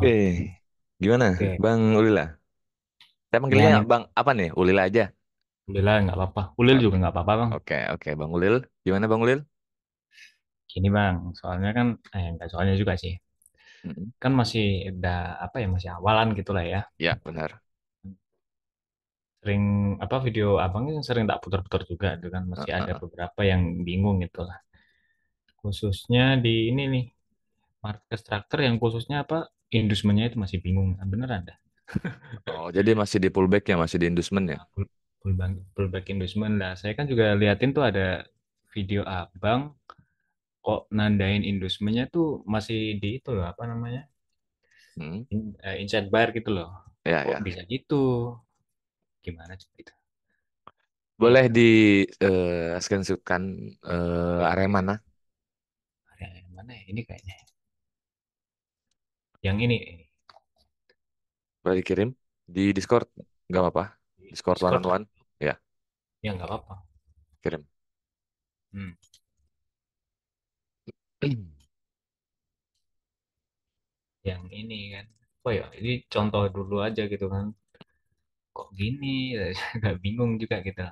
Eh, gimana, Oke, Bang Ulila? Saya gimana manggilnya nih? Bang apa nih? Ulila aja. Alhamdulillah nggak apa-apa. Ulil O- juga nggak apa-apa bang. Oke, oke, Bang Ulil. Gimana, Bang Ulil? Gini bang, soalnya kan, nggak soalnya juga sih. Mm-mm. Kan masih ada apa ya, masih awalan gitu lah ya. Ya, benar. Sering apa video abang ini sering tak putar-putar juga, itu kan masih ada Heeh. beberapa yang bingung gitu lah. Khususnya di ini nih, market structure yang khususnya apa, inducementnya itu masih bingung. Ah, beneran dah. Oh, jadi masih di pullback ya, masih di inducement ya? Pullback inducement lah. Saya kan juga liatin tuh ada video abang kok nandain inducementnya tuh masih di itu loh apa namanya? Hmm. Inside buyer gitu loh. Ya, Kok ya. bisa gitu? Gimana sih gitu? Boleh Iya, di screenshotkan oke area oke. mana? Area yang mana ya? Ini kayaknya. Yang ini Boleh dikirim di Discord? Nggak apa-apa. di Discord one Discord on lah. one. Ya, Ya nggak apa-apa. kirim. Hmm. Yang ini kan. Oh ya, ini contoh dulu aja gitu kan. Kok gini? Agak bingung juga gitu.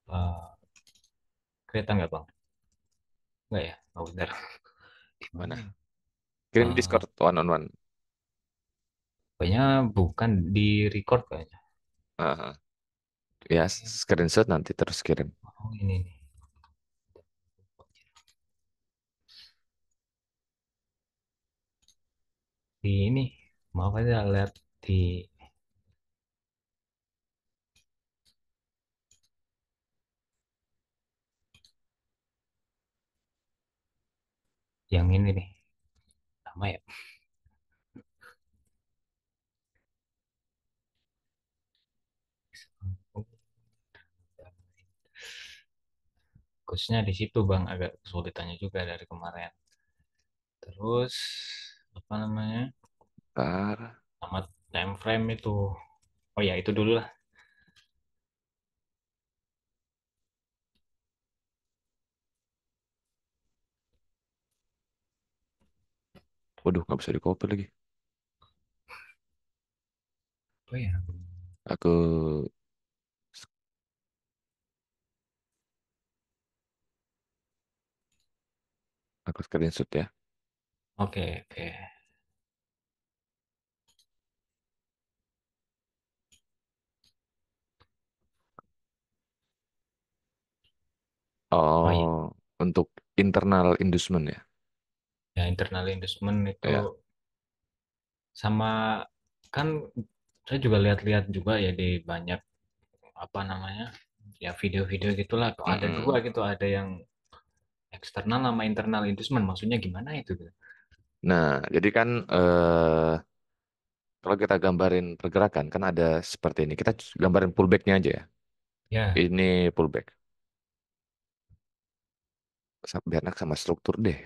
Eh, Kereta nggak bang? Nggak ya? Oh benar. Di mana Mana? ya? Kirim di Eh, Discord one on one. Kayaknya bukan di record kayaknya. Heeh. Ya, screenshot nanti terus kirim. Oh ini nih. Di ini. Maaf aja lihat di yang ini nih. Sama ya. Khususnya di situ Bang agak kesulitannya juga dari kemarin. Terus apa namanya? Ntar. Sama time frame itu. Oh ya itu dulu lah. Waduh, nggak bisa di copy lagi. Oh ya. Aku aku screenshot ya. Oke oke. Oh iya. Oh, untuk internal inducement ya. Ya internal investment itu Ya. sama kan saya juga lihat-lihat juga ya di banyak apa namanya ya video-video gitulah. Kok ada dua Mm-mm. gitu, ada yang eksternal sama internal investment. Maksudnya gimana itu? Nah, jadi kan kalau kita gambarin pergerakan kan ada seperti ini. Kita gambarin pullbacknya aja ya. Ya, Ini pullback. Biar enak sama struktur deh.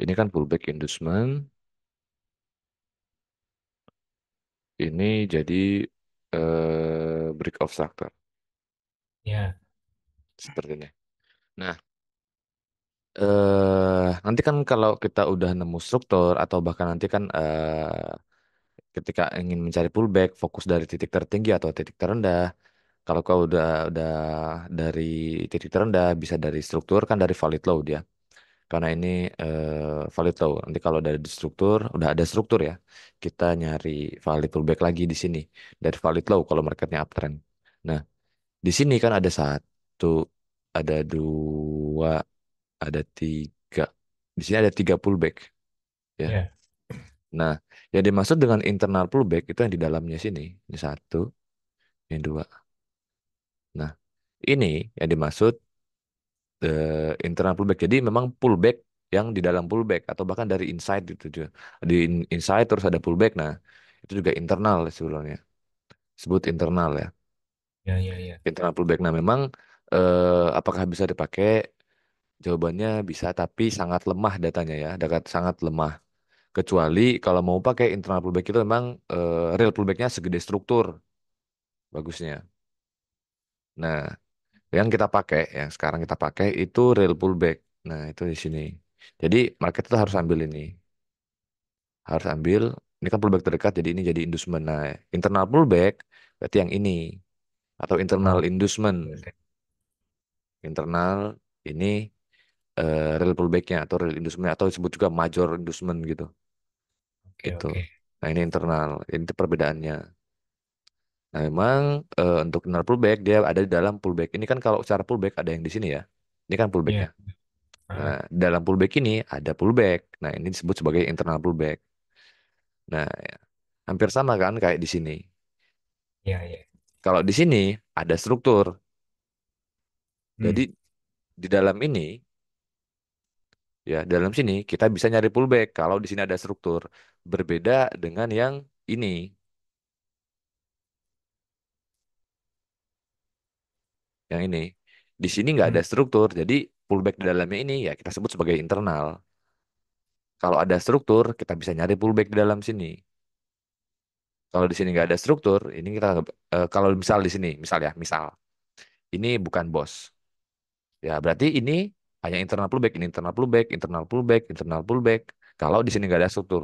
Ini kan pullback inducement. Ini jadi break of structure ya, seperti ini. Nah, nanti kan kalau kita udah nemu struktur atau bahkan nanti kan ketika ingin mencari pullback, fokus dari titik tertinggi atau titik terendah. Kalau kau udah dari titik terendah, bisa dari struktur kan dari valid low dia. Karena ini valid low. Nanti kalau dari struktur, udah ada struktur ya, kita nyari valid pullback lagi di sini dari valid low kalau marketnya uptrend. Nah, di sini kan ada satu, ada dua, ada tiga. Di sini ada tiga pullback ya. ya, Nah, yang dimaksud dengan internal pullback itu yang di dalamnya sini. Ini satu, ini dua. Nah, ini yang dimaksud internal pullback. Jadi memang pullback yang di dalam pullback atau bahkan dari inside gitu juga. Di inside terus ada pullback. Nah, itu juga internal sebenarnya. Sebut internal ya. Ya, ya, ya. Internal pullback. Nah, memang apakah bisa dipakai? Jawabannya bisa, tapi sangat lemah datanya ya. Dekat sangat lemah. Kecuali kalau mau pakai internal pullback itu memang real pullbacknya segede struktur bagusnya. Nah, yang kita pakai, yang sekarang kita pakai itu real pullback. Nah, itu di sini. Jadi market itu harus ambil ini, harus ambil. Ini kan pullback terdekat, jadi ini jadi inducement. Nah, internal pullback berarti yang ini atau internal Oh, inducement. oke, oke. Internal ini real pullbacknya atau real inducement atau disebut juga major inducement gitu. Oke, Itu. oke. Nah, ini internal. Ini perbedaannya. Nah, memang untuk internal pullback dia ada di dalam pullback. Ini kan kalau secara pullback ada yang di sini ya. Ini kan pullbacknya. Ya. Nah, Ah, dalam pullback ini ada pullback. Nah, ini disebut sebagai internal pullback. Nah, ya, hampir sama kan kayak di sini. ya, ya. Kalau di sini ada struktur. Hmm. Jadi di dalam ini ya, dalam sini kita bisa nyari pullback kalau di sini ada struktur. Berbeda dengan yang ini, yang ini. Di sini nggak Hmm. ada struktur. Jadi pullback di dalamnya ini ya kita sebut sebagai internal. Kalau ada struktur, kita bisa nyari pullback di dalam sini. Kalau di sini nggak ada struktur, ini kita kalau misal di sini, misal ya, misal ini bukan bos. Ya, berarti ini hanya internal pullback, ini internal pullback, internal pullback, internal pullback. Kalau di sini nggak ada struktur.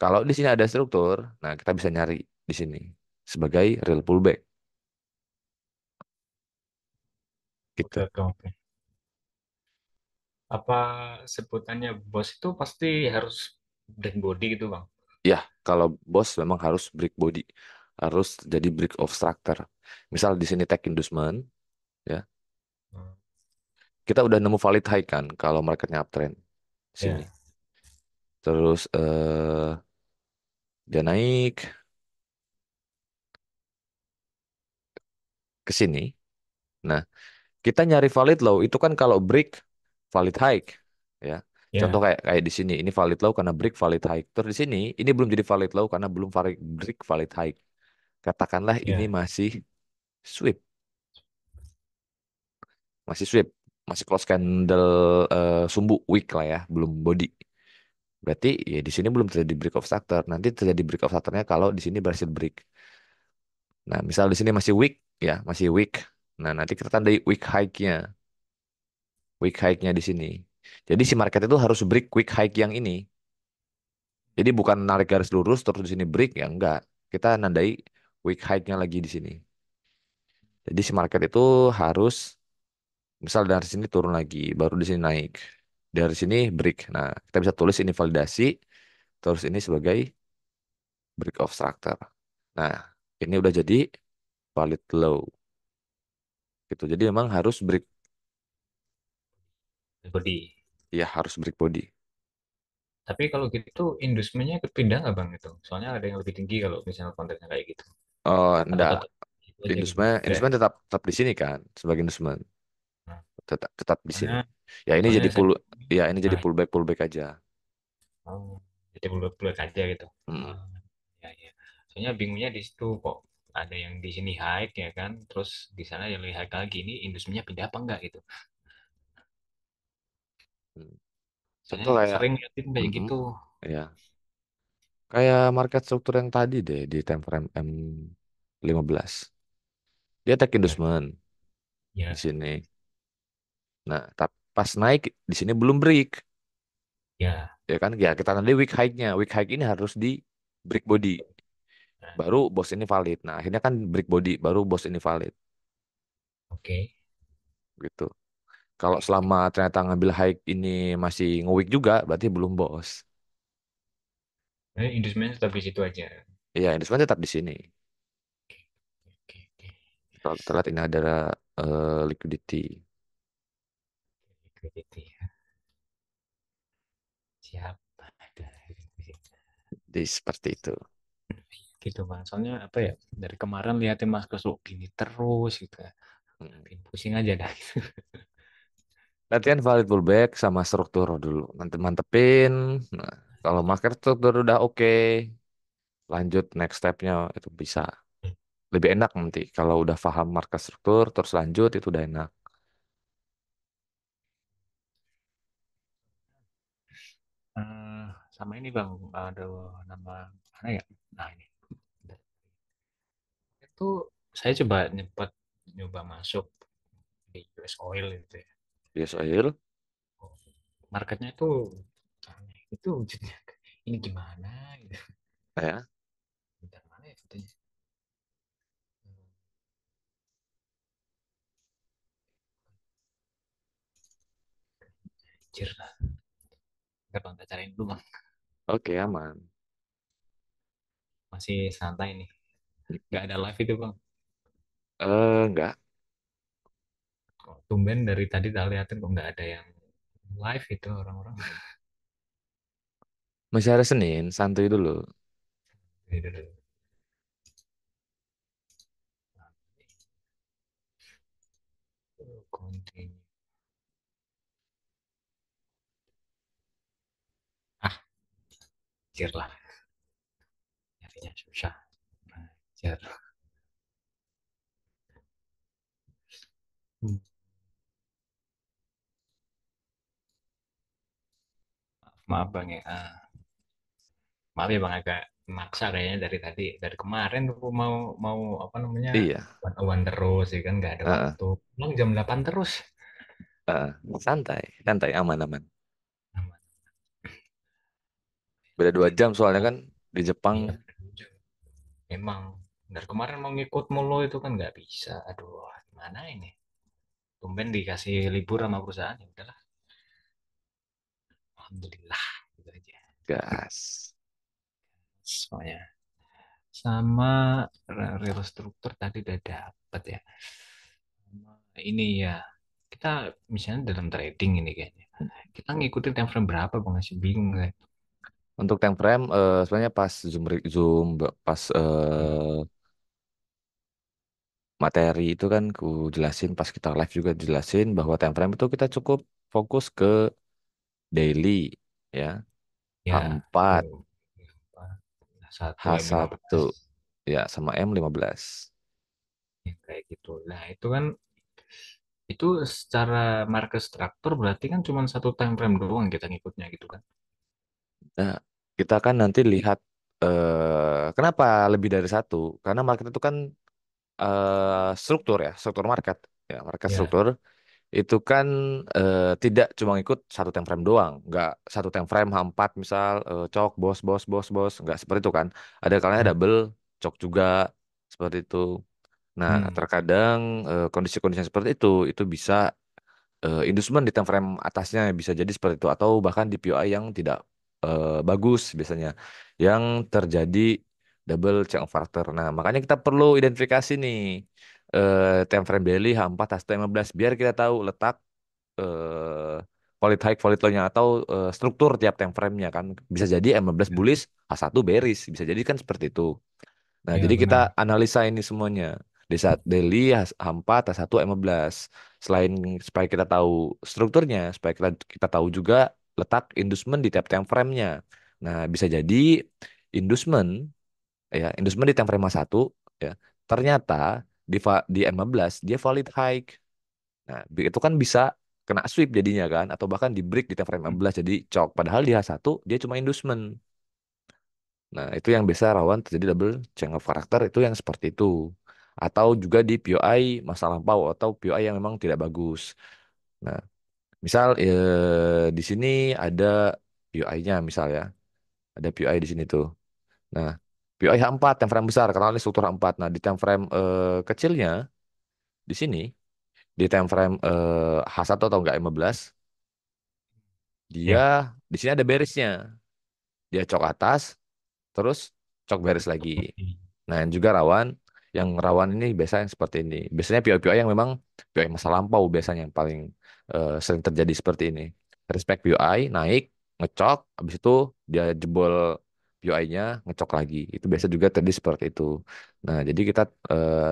Kalau di sini ada struktur, nah kita bisa nyari di sini sebagai real pullback Oke, gitu. oke, oke. Apa sebutannya bos itu pasti harus break body gitu, Bang? Ya, kalau bos memang harus break body, harus jadi break obstructor. Misal di sini tag inducement, ya, Hmm. kita udah nemu valid high kan kalau marketnya uptrend di sini. Ya, Terus dia naik ke sini. Nah, kita nyari valid low itu kan kalau break valid high, ya. Contoh ya, kayak kayak di sini, ini valid low karena break valid high. Terus di sini ini belum jadi valid low karena belum valid break valid high. Katakanlah ini ya. masih sweep, masih sweep, masih close candle sumbu weak lah ya, belum body. Berarti ya di sini belum terjadi break of structure. Nanti terjadi break of structure-nya kalau di sini berhasil break. Nah, misal di sini masih weak, ya, masih weak. Nah, nanti kita tandai weak high-nya, weak high-nya di sini. Jadi si market itu harus break weak high yang ini. Jadi bukan narik garis lurus terus di sini break ya enggak. Kita nandai weak high-nya lagi di sini. Jadi si market itu harus misal dari sini turun lagi, baru di sini naik. Dari sini break. Nah, kita bisa tulis ini validasi, terus ini sebagai break of structure. Nah, ini udah jadi valid low gitu. Jadi memang harus break, Body. ya harus break body. Tapi kalau gitu industrinya kepindah nggak, Bang, itu? Soalnya ada yang lebih tinggi kalau misalnya konteksnya kayak gitu. Oh, Atau enggak. tetap itu aja gitu. Inducement, Enggak. inducement tetap tetap di sini kan sebagai inducement. Nah, Tetap tetap di sini. soalnya Ya ini soalnya jadi saya ya ini jadi nah, pullback aja. oh, jadi bulat-bulat aja gitu. Mm, Ah, ya, ya. Soalnya bingungnya di situ kok ada yang di sini high ya kan, terus di sana yang lebih high lagi ini industrinya pindah apa enggak gitu. mm. Soalnya Contoh kayak sering liatin kayak mm-mm, gitu. ya kayak market struktur yang tadi deh di time frame M15. Dia take Ya, inducement di ya, sini. Nah, pas naik di sini belum break. ya. Ya kan? Ya kita nanti weak high-nya. Weak high ini harus di break body. Nah, Baru bos ini valid. Nah, akhirnya kan break body baru bos ini valid oke. gitu. Kalau selama ternyata ngambil high ini masih nge-weak juga berarti belum bos. Nah, industrinya tetap di situ aja. Iya, investment tetap di sini. Oke, oke. Kalau kita lihat ini adalah liquidity. Liquidity. Siap. Ada. Jadi seperti itu. Gitu, Bang. Soalnya apa ya? Dari kemarin liatin Mas Kus gini terus gitu. Mm. Bikin pusing aja dah. Latihan valid pullback sama struktur dulu. Nanti mantepin. Nah, kalau market struktur udah oke, lanjut next stepnya itu bisa. Lebih enak nanti kalau udah paham market struktur terus lanjut itu udah enak. Eh, Sama ini bang, aduh nama mana ya? Nah ini itu saya coba nyoba masuk di US Oil itu ya. Yes oil. Marketnya itu aneh. Itu wujudnya ini gimana? Gitu. Ya. Bentar mana ya fotonya? Anjir lah. Ntar bang, kita cariin dulu bang. Oke, aman. Masih santai nih. Nggak ada live itu bang. Enggak. Kok tumben dari tadi tak liatin kok nggak ada yang live itu orang-orang. Masih hari Senin, santuy dulu. Gitu dulu. Continue. Ah, anjir lah. Nyarinya susah. Anjir. Hmm. Maaf bang ya. Maaf ya bang agak maksa kayaknya dari tadi, dari kemarin tuh mau mau apa namanya Iya. one terus ya kan nggak ada Heeh, waktu. Bang jam 8 terus. heeh. Santai, santai, aman, aman. Aman. Beda dua Ikutin jam terus soalnya bang. kan di Jepang. Iya. Emang dari kemarin mau ngikut mulu itu kan nggak bisa. Aduh, gimana ini? Tumben dikasih libur sama perusahaan ya udahlah. Alhamdulillah gitu aja. Gas. Soalnya sama real struktur tadi udah dapet ya. Sama ini ya. Kita misalnya dalam trading ini kayaknya. Kita ngikutin time frame berapa bang? Masih bingung saya. Untuk time frame sebenarnya pas zoom pas materi itu kan ku jelasin pas kita live juga jelasin bahwa time frame itu kita cukup fokus ke daily ya. Ya, H4, tuh. Satu H1 M15 ya sama M15. ya, kayak gitu. Nah, itu kan itu secara market structure berarti kan cuma satu time frame doang kita ngikutnya gitu kan. Nah, kita kan nanti lihat kenapa lebih dari satu? Karena market itu kan struktur ya, struktur market. Ya, market Ya. struktur itu kan tidak cuma ikut satu time frame doang, nggak satu time frame H4 misal cok bos bos bos bos, nggak seperti itu kan. Ada kalanya Hmm. double cok juga seperti itu. Nah, Hmm. terkadang kondisi-kondisi yang seperti itu bisa inducement di time frame atasnya bisa jadi seperti itu atau bahkan di POI yang tidak bagus biasanya yang terjadi double check of factor. Nah, makanya kita perlu identifikasi nih time frame daily H4 H15 biar kita tahu letak valid high valid low-nya atau struktur tiap time frame-nya kan. Bisa jadi M15 bullish, H1 bearish, bisa jadi kan seperti itu. Nah, Ya jadi kita benar. analisa ini semuanya. Di saat daily H4, H1, M15. Selain supaya kita tahu strukturnya, supaya kita tahu juga letak inducement di tiap time frame-nya. Nah, bisa jadi inducement inducement di time frame satu ya. Ternyata di M15 dia valid high. Nah, itu kan bisa kena sweep jadinya kan atau bahkan di break di time frame Hmm. 15 jadi cok. Padahal di H1 dia cuma inducement. Nah, itu yang biasa rawan terjadi double change of character itu yang seperti itu. Atau juga di POI masa lampau atau POI yang memang tidak bagus. Nah, misal di sini ada POI-nya misal ya. Ada POI di sini tuh. Nah, POI H4 time frame besar karena ini struktur H4. Nah, di time frame kecilnya di sini di time frame H1 atau enggak 15 dia Ya. di sini ada berisnya. Dia cok atas terus cok beres lagi. Nah, yang juga rawan, yang rawan ini biasanya yang seperti ini. Biasanya PO-PO yang memang PO masa lampau biasanya yang paling sering terjadi seperti ini. Respect POI naik, ngecok, habis itu dia jebol POI-nya, ngecok lagi. Itu biasa juga terjadi seperti itu. Nah, jadi kita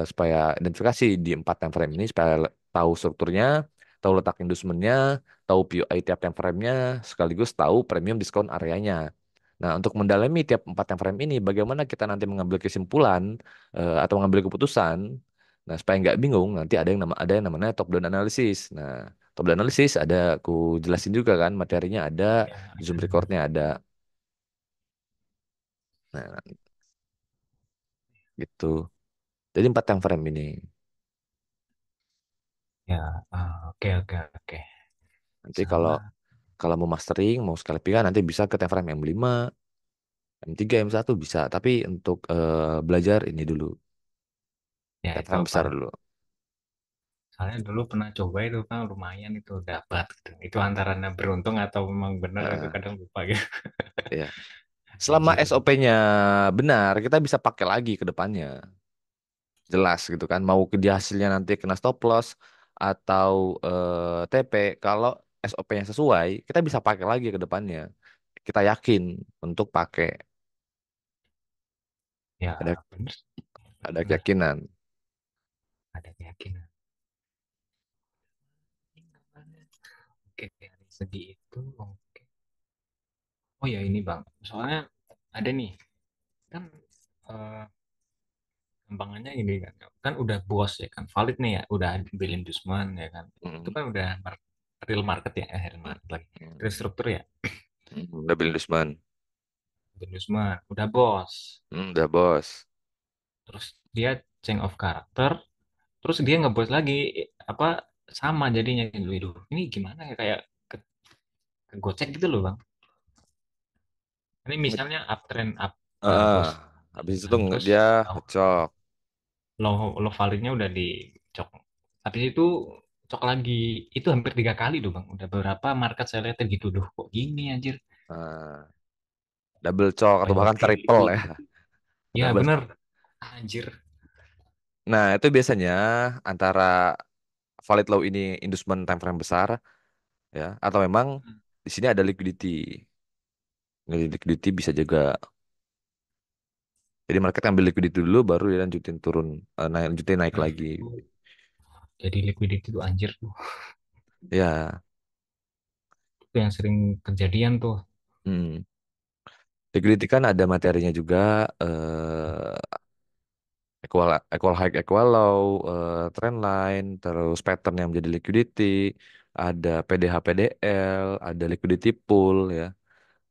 supaya identifikasi di 4 time frame ini supaya tahu strukturnya, tahu letak inducementnya, tahu POI tiap time frame-nya, sekaligus tahu premium diskon areanya. Nah, untuk mendalami tiap 4 time frame ini, bagaimana kita nanti mengambil kesimpulan atau mengambil keputusan. Nah, supaya nggak bingung, nanti ada yang namanya top down analysis. Nah, top down analysis ada aku jelasin juga kan, materinya ada, Ya, zoom ada. recordnya ada. Nah, gitu. Jadi 4 time frame ini. Ya, oke oke oke. Nanti kalau Sama kalau mau mastering, mau sekali pilihan nanti bisa ke time frame M5, M3, M1 bisa. Tapi untuk belajar ini dulu, ya time itu frame apa? besar dulu. Soalnya dulu pernah coba itu kan lumayan itu dapat gitu. Itu antara beruntung atau memang benar itu Nah, kadang lupa gitu. ya. Selama Anjir. SOP-nya benar, kita bisa pakai lagi ke depannya. Jelas gitu kan. Mau ke dia hasilnya nanti kena stop loss atau TP, kalau SOP-nya sesuai, kita bisa pakai lagi ke depannya. Kita yakin untuk pakai. Ada Ya benar, ada benar. keyakinan. Ada keyakinan. Oke, dari segi itu oke. Oh ya ini Bang, soalnya ada nih kan eh, gampangannya ini kan, kan udah bos ya kan, valid nih ya, udah ambil inducement ya kan, itu Mm, kan udah real market ya, real mm, market lagi, mm, real struktur ya, Udah beli Dusman. inducement, udah bos, Udah bos. terus dia change of character, terus dia ngebos lagi apa sama jadinya, Waduh, ini gimana ya kayak kegocek gitu loh Bang. Ini misalnya uptrend up, Heeh. bos Habis itu kan, terus dia oh, ngecok. low validnya udah dicok. Habis itu cok lagi. Itu hampir 3 kali tuh bang. Udah beberapa market saya lihat gitu. Duh kok gini anjir. Nah, double cok atau bahkan Priority triple ya. liquidity. Ya Double. bener. Anjir. Nah, itu biasanya antara valid low ini inducement time frame besar ya, atau memang di sini ada liquidity. Liquidity bisa juga. Jadi market ambil liquidity dulu baru dia lanjutin turun, lanjutin naik Nah, lagi. itu jadi liquidity tuh anjir tuh. Ya, Itu yang sering kejadian tuh. hmm. Liquidity kan ada materinya juga, equal high, equal low, trend line, terus pattern yang menjadi liquidity, ada PDH, PDL, ada liquidity pool ya,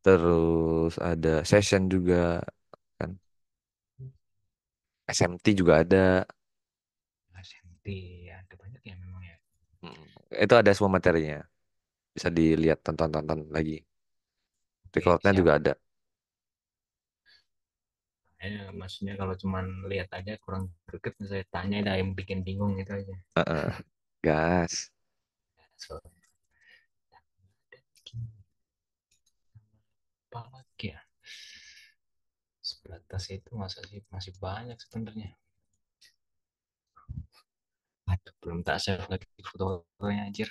terus ada session juga kan, SMT juga ada. SMT ya. Ada banyak ya memang ya. Hmm. Itu ada semua materinya, bisa dilihat, tonton-tonton lagi. Oke Recordnya siap. juga ada. Maksudnya kalau cuman lihat aja kurang greget, saya tanya dah yang bikin bingung itu aja. Heeh. Gas. So, apa lagi ya? Sebatas itu masa sih masih banyak sebenarnya. Aduh, belum tak save lagi fotonya anjir.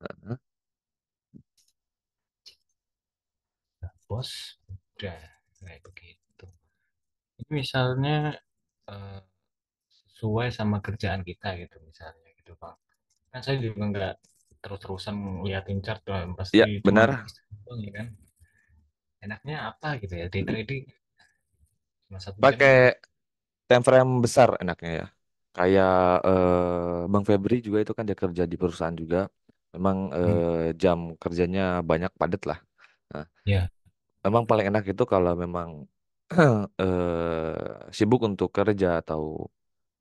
Heeh. Nah, bos, udah kayak begitu. Ini misalnya eh, sesuai sama kerjaan kita gitu misalnya gitu Bang. Kan saya juga nggak terus-terusan ngeliatin chart pasti Ya, cuma benar. iseng ya kan. Enaknya apa gitu ya day trading cuma 1 jam Pakai gitu. time frame besar enaknya ya. Kayak Bang Febri juga itu kan dia kerja di perusahaan juga. Memang Hmm. jam kerjanya banyak padat lah. Nah, Ya, memang paling enak itu kalau memang sibuk untuk kerja atau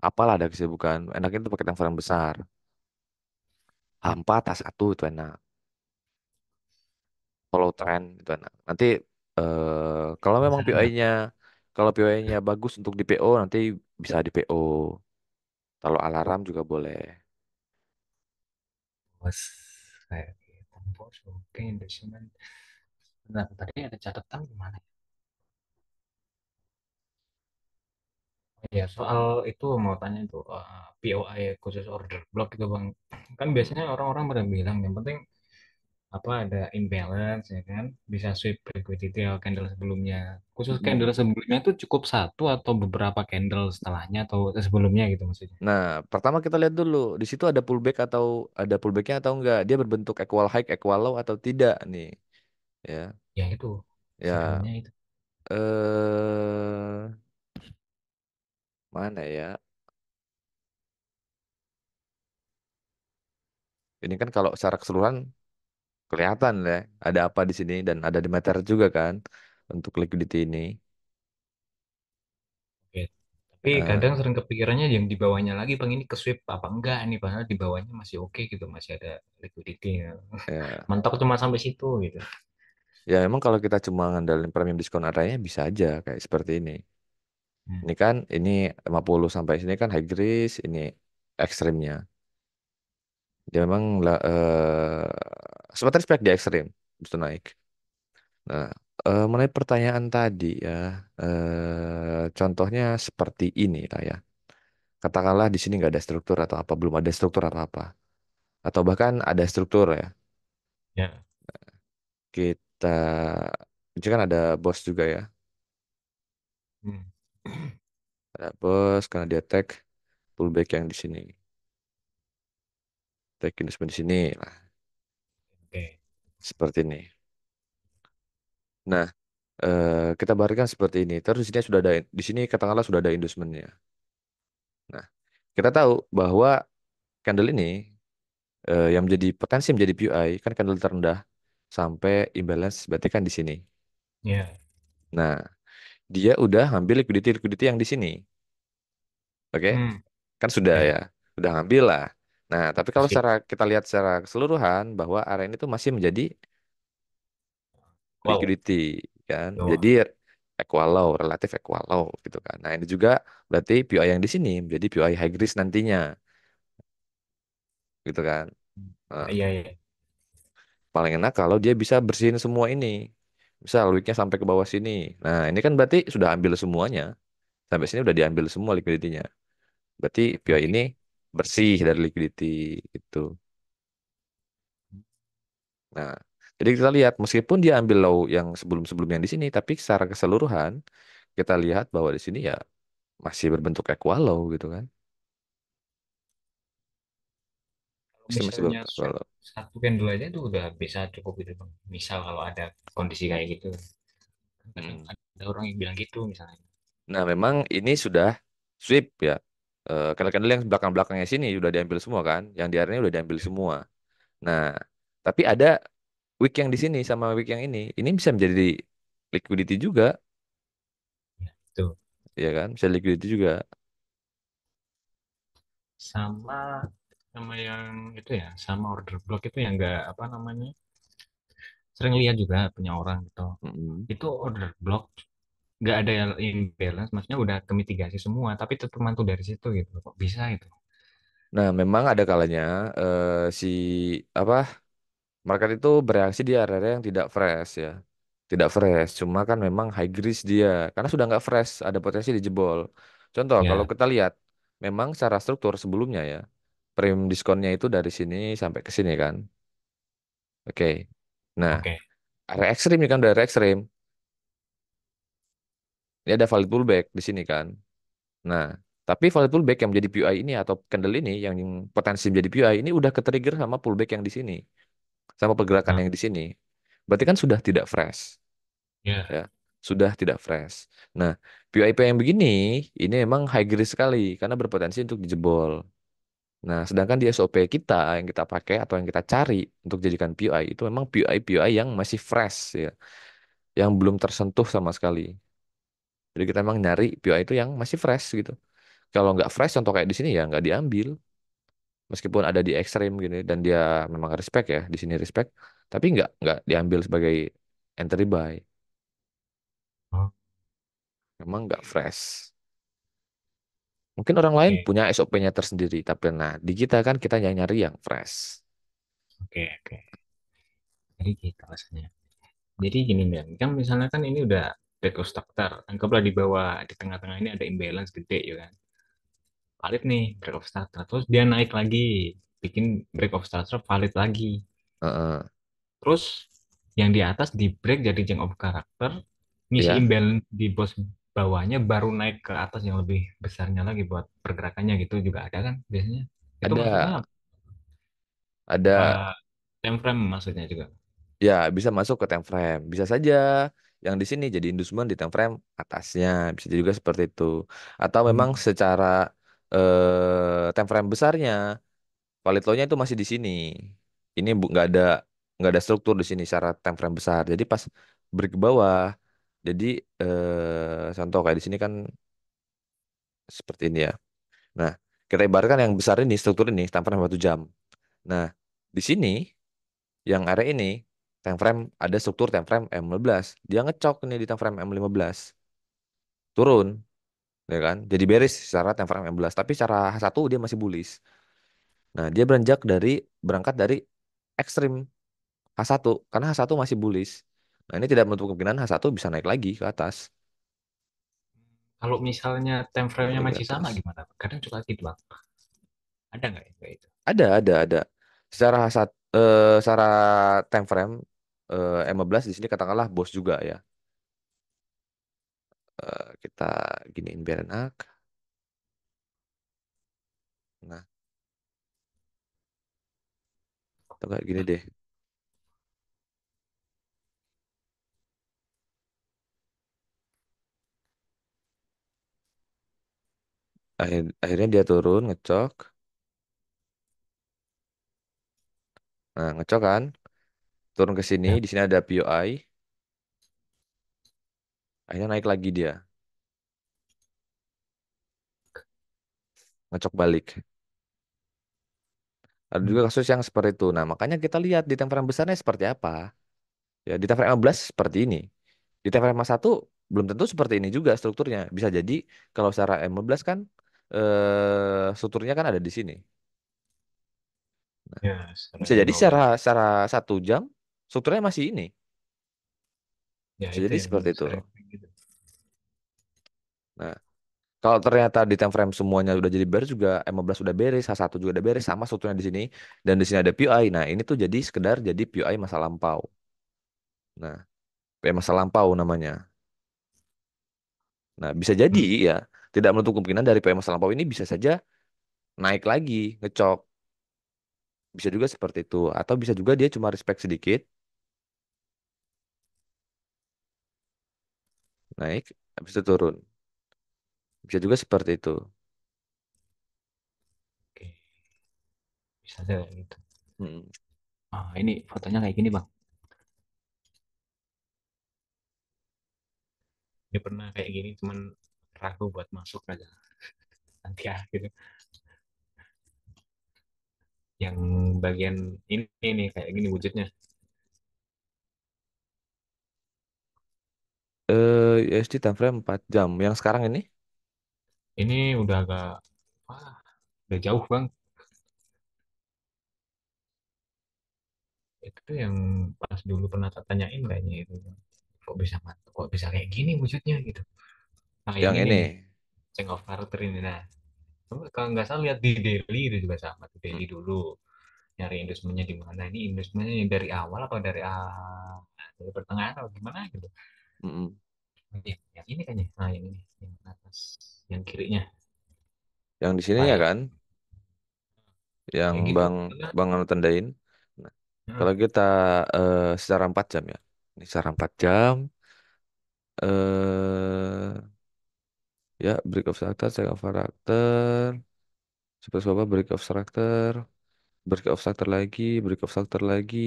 apalah ada kesibukan. Enaknya itu pakai time frame besar. H4, H1 itu enak. Follow trend itu enak. Nanti kalau memang penasaran nggak POI-nya bagus untuk di PO nanti bisa di PO. Kalau alarm juga boleh. bos kayak gitu bos. Oke, investment. Nah, tadi ada catatan gimana? Ya, soal itu mau tanya itu POI khusus order block itu Bang. Kan biasanya Hmm. orang-orang pada bilang yang penting apa ada imbalance ya kan, bisa sweep liquidity atau candle sebelumnya. Khusus candle Mm-mm. sebelumnya itu cukup satu atau beberapa candle setelahnya atau sebelumnya gitu maksudnya. Nah, pertama kita lihat dulu di situ ada pullback atau ada pullbacknya atau enggak. Dia berbentuk equal high, equal low atau tidak nih. Ya, Ya itu ya. sinyalnya itu. Eh, mana ya? Ini kan kalau secara keseluruhan kelihatan ya ada apa di sini dan ada di meter juga kan untuk liquidity ini. Oke. Tapi Eh, kadang sering kepikirannya yang di bawahnya lagi bang, ini ke sweep apa enggak nih, padahal di bawahnya masih oke gitu, masih ada liquidity ya. ya, Mentok cuma sampai situ gitu. ya emang kalau kita cuma ngandalin premium diskon arahnya bisa aja kayak seperti ini. Hmm. Ini kan ini 50 sampai sini kan high risk, ini ekstrimnya. Dia memang sempat respect di ekstrim itu naik. Nah, mengenai pertanyaan tadi ya, contohnya seperti ini lah ya. Katakanlah di sini nggak ada struktur atau apa, belum ada struktur apa-apa, atau bahkan ada struktur ya. Ya. Kita, ini kan ada bos juga ya, Hmm. ada bos karena dia tag pullback yang di sini, tag investment di sini, lah Oke. seperti ini. Nah, kita barikan seperti ini. Terus di sini sudah ada, di sini katakanlah sudah ada inducementnya. Nah, kita tahu bahwa candle ini yang menjadi potensi menjadi PUI kan candle terendah sampai imbalance berarti kan di sini. Ya. Nah, dia udah ngambil liquidity liquidity yang di sini, oke? Hmm. Kan sudah ya, Ya. udah ngambil lah. Nah, tapi kalau Pasti. secara kita lihat secara keseluruhan bahwa area ini tuh masih menjadi Wow. liquidity kan, Yo. jadi equal low, relatif equal low gitu kan. Nah, ini juga berarti PUI yang di sini menjadi PUI high risk nantinya, gitu kan. Nah, Iya, iya. paling enak kalau dia bisa bersihin semua ini. Misal weeknya sampai ke bawah sini. Nah, ini kan berarti sudah ambil semuanya. Sampai sini udah diambil semua liquidity-nya. Berarti PUI Oke. ini bersih dari liquidity itu. Nah, jadi kita lihat meskipun dia ambil low yang sebelum-sebelumnya di sini, tapi secara keseluruhan kita lihat bahwa di sini ya masih berbentuk equal low gitu kan. Kalau Masih misalnya berbentuk equal sweep low. satu candle aja itu udah bisa cukup gitu bang. Misal kalau ada kondisi kayak gitu, kadang Hmm. ada orang yang bilang gitu misalnya. Nah, memang ini sudah sweep ya. Candle-candle yang belakang-belakangnya sini udah diambil semua kan. Yang di area ini udah diambil semua. Nah, tapi ada wick yang di sini sama wick yang ini. Ini bisa menjadi liquidity juga, Ya, tuh. ya kan? Bisa liquidity juga. Sama sama yang itu ya, sama order block itu yang enggak apa namanya, sering lihat juga punya orang gitu, Mm-mm. itu order block nggak ada imbalance, maksudnya udah kemitigasi semua tapi tetap mantul dari situ gitu, kok bisa itu. Nah, memang ada kalanya si apa market itu bereaksi di area yang tidak fresh ya. Tidak fresh, cuma kan memang high risk dia. Karena sudah nggak fresh, ada potensi dijebol. Contoh, kalau Ya. kita lihat, memang secara struktur sebelumnya ya, premium diskonnya itu dari sini sampai ke sini kan. Oke. Nah, Oke. area ekstrim ini kan dari ekstrim. Ini ada valid pullback di sini kan. Nah, tapi valid pullback yang menjadi PUI ini atau candle ini yang potensi menjadi PUI ini udah ke-trigger sama pullback yang di sini. Sama pergerakan Nah. yang di sini. Berarti kan sudah tidak fresh. Ya. Ya, sudah tidak fresh. Nah, PIP yang begini ini memang high risk sekali karena berpotensi untuk dijebol. Nah, sedangkan di SOP kita yang kita pakai atau yang kita cari untuk jadikan PUI itu memang PUI yang masih fresh ya, yang belum tersentuh sama sekali. Jadi kita memang nyari PUI itu yang masih fresh gitu. Kalau nggak fresh, contoh kayak di sini ya nggak diambil. Meskipun ada di ekstrim gini dan dia memang respect ya, di sini respect, tapi nggak diambil sebagai entry buy. Oh, Memang nggak fresh. Mungkin orang lain oke, punya SOP-nya tersendiri, tapi nah di kita kan kita yang nyari yang fresh. oke, oke. Jadi gitu alasannya. Jadi gini Ben, kan misalnya kan ini udah break of structure, anggaplah di bawah di tengah-tengah ini ada imbalance gede ya kan, valid nih break of structure, terus dia naik lagi, bikin break of structure valid lagi, Heeh. Terus yang di atas di break jadi change of karakter, ngisi Ya, imbalance di bos bawahnya, baru naik ke atas yang lebih besarnya lagi buat pergerakannya gitu juga ada kan biasanya. Itu maksudnya ada ada time frame maksudnya juga. ya bisa masuk ke time frame. Bisa saja yang di sini jadi inducement di time frame atasnya, bisa juga seperti itu. Atau memang Hmm. secara time frame besarnya valid law-nya itu masih di sini. Ini nggak ada struktur di sini secara time frame besar. Jadi pas break ke bawah, jadi contoh kayak di sini kan seperti ini ya. Nah, kita ibaratkan yang besar ini struktur ini time frame 1 jam. Nah, di sini yang area ini time frame ada struktur time frame M15. Dia ngecok nih di time frame M15. Turun, ya kan? Jadi bearish secara time frame M15, tapi secara H1 dia masih bullish. Nah, dia berangkat dari ekstrim H1 karena H1 masih bullish. Nah, ini tidak menutup kemungkinan H1 bisa naik lagi ke atas. Kalau misalnya time Naik frame-nya lagi ke masih sama atas. gimana? Kadang suka gitu bang. Ada nggak ya kayak itu? Ada. Secara H1 secara time frame M15 di sini katakanlah bos juga ya. Kita giniin biar enak. Nah, atau kayak gini deh. Akhirnya dia turun ngecok. Nah, ngecok kan, turun ke sini, Ya. di sini ada POI, akhirnya naik lagi dia, ngecok balik. Ada Hmm. juga kasus yang seperti itu. Nah, makanya kita lihat di time frame besarnya seperti apa. Ya, di time frame 15 seperti ini. Di time frame 1 belum tentu seperti ini juga strukturnya. Bisa jadi kalau secara M15 kan strukturnya kan ada di sini. Nah, Ya, secara bisa jadi secara 15. secara 1 jam strukturnya masih ini. Ya Bisa itu jadi yang seperti itu. sering gitu. Nah, kalau ternyata di time frame semuanya udah jadi beres juga, M15 udah beres, H1 juga udah beres, sama strukturnya di sini, dan di sini ada POI. Nah, ini tuh jadi sekedar jadi POI masa lampau. Nah, POI masa lampau namanya. Nah, bisa jadi Hmm. ya, tidak menutup kemungkinan dari POI masa lampau ini bisa saja naik lagi, ngecok. Bisa juga seperti itu. Atau bisa juga dia cuma respect sedikit, naik, habis itu turun. Bisa juga seperti itu. Oke, bisa aja kayak gitu. Hmm. Ah, ini fotonya kayak gini bang. Dia pernah kayak gini, cuman ragu buat masuk aja. Nanti ya gitu. Yang bagian ini nih kayak gini wujudnya. USD time frame 4 jam. Yang sekarang ini Ini udah agak, wah, udah jauh bang. Itu yang pas dulu pernah tak tanyain kayaknya itu. Kok bisa kayak gini wujudnya gitu. Nah yang yang ini nih, ini. change of character ini. Nah, kalau nggak salah lihat di daily itu juga sama. Di Hmm. daily dulu nyari industrinya di mana. Ini industrinya yang dari awal atau dari pertengahan atau gimana gitu. Mm-mm. Yang ini kayaknya. Nah yang ini, yang atas, yang kirinya. Yang di sini Nah ya yang kan, yang kayak gitu. Bang Bang Anu tandain. Nah, Nah, kalau kita secara 4 jam ya. Ini secara 4 jam ya break of structure, check of character, super apa break of structure, break of structure lagi,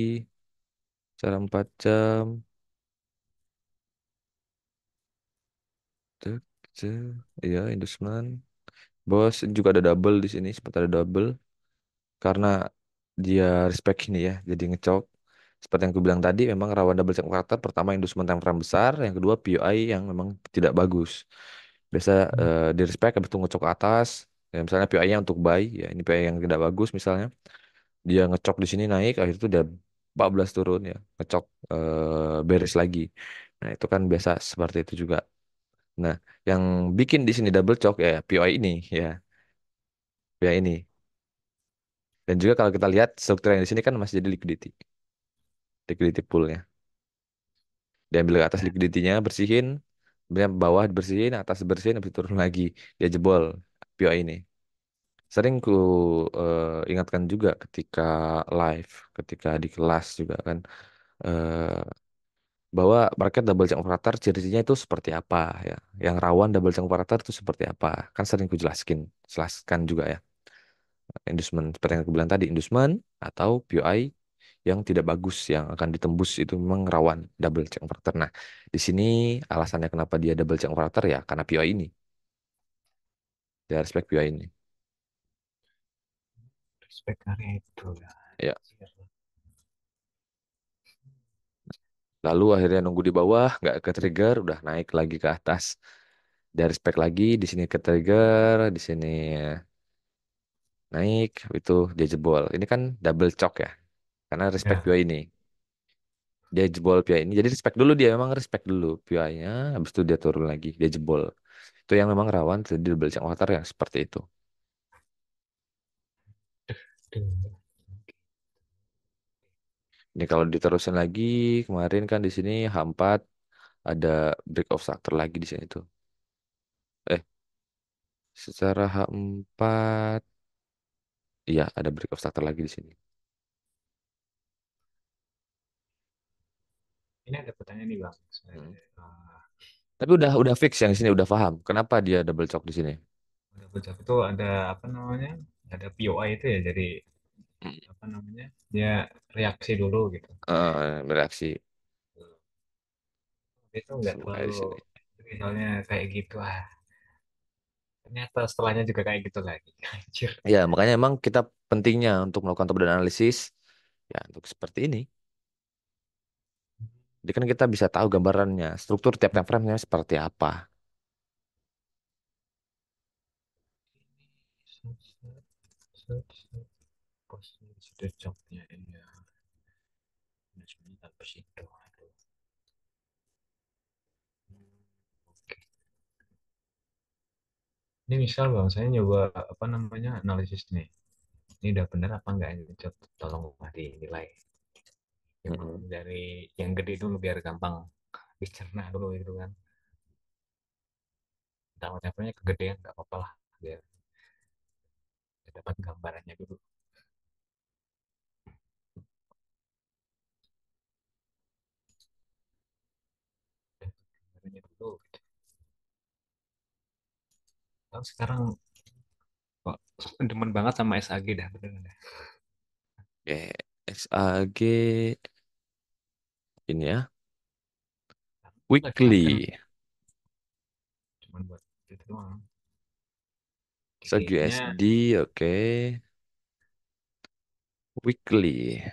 secara 4 jam. Cek, cek. Iya, inducement. Bos ini juga ada double di sini, sempat ada double karena dia respect ini ya, jadi ngecok. Seperti yang aku bilang tadi, memang rawan double check karakter. Pertama, inducement time frame besar. Yang kedua, POI yang memang tidak bagus. Biasa di respect, habis itu ngecok ke atas. Ya, misalnya POI-nya untuk buy, ya ini POI yang tidak bagus misalnya. Dia ngecok di sini naik, akhirnya itu udah 14 turun ya. Ngecok beres lagi. Nah, itu kan biasa seperti itu juga. Nah, yang bikin di sini double chok ya POI ini ya, POI ini. Dan juga kalau kita lihat struktur yang di sini kan masih jadi liquidity. liquidity poolnya. Diambil ke atas Nah, liquidity-nya, bersihin, kemudian bawah bersihin, atas bersihin, habis itu turun lagi, dia jebol POI ini. Sering ku ingatkan juga ketika live, ketika di kelas juga kan, eh, bahwa market double check operator ciri-cirinya itu seperti apa ya. Yang rawan double check operator itu seperti apa. Kan sering ku jelaskan juga ya. Inducement, seperti yang aku bilang tadi, inducement atau POI yang tidak bagus yang akan ditembus itu memang rawan double check operator. Nah, di sini alasannya kenapa dia double check operator ya karena POI ini. Dia respect POI ini. respect area itu ya. Ya. Anjir. Lalu akhirnya nunggu di bawah, nggak ke trigger, udah naik lagi ke atas. Dia respect lagi, di sini ke trigger, di sini naik, itu dia jebol. Ini kan double choke ya, karena respect Ya, POI ini. Dia jebol POI ini, jadi respect dulu dia memang respect dulu POI-nya, habis itu dia turun lagi, dia jebol. Itu yang memang rawan terjadi double check water yang seperti itu. tuh. Ini kalau diterusin lagi, kemarin kan di sini H4 ada break of structure lagi di sini tuh. Eh, secara H4, iya ada break of structure lagi di sini. Ini ada pertanyaan nih Bang. Hmm. Eh, Tapi udah fix yang di sini udah paham. Kenapa dia double choke di sini? Udah bocor itu ada apa namanya? Ada POI itu ya, jadi Hmm. apa namanya? Dia reaksi dulu gitu. Bereaksi Itu nggak semua di terlalu sini. misalnya kayak gitu ternyata setelahnya juga kayak gitu lagi. Anjir. Ya, makanya emang kita pentingnya untuk melakukan top down analisis ya untuk seperti ini. Jadi kan kita bisa tahu gambarannya, struktur tiap time frame-nya seperti apa. Posisi sudah jobnya ini ya. Manajemen tanpa situ. Aduh. Oke. Ini misal bang, saya nyoba apa namanya analisis nih. Ini udah benar apa enggak ini? Tolong dinilai. Emang Mm-mm. dari yang gede dulu biar gampang dicerna dulu gitu kan. Tahu levelnya kegedean nggak apa-apa lah. Biar dapat gambarannya dulu. Dapat gambarannya dulu. Gitu. Tahu sekarang kok demen banget sama SAG dah bener dah. Oke, SAG ini ya, Lagi makan weekly. cuman buat itu doang. SAG Dikitnya USD, oke. Weekly.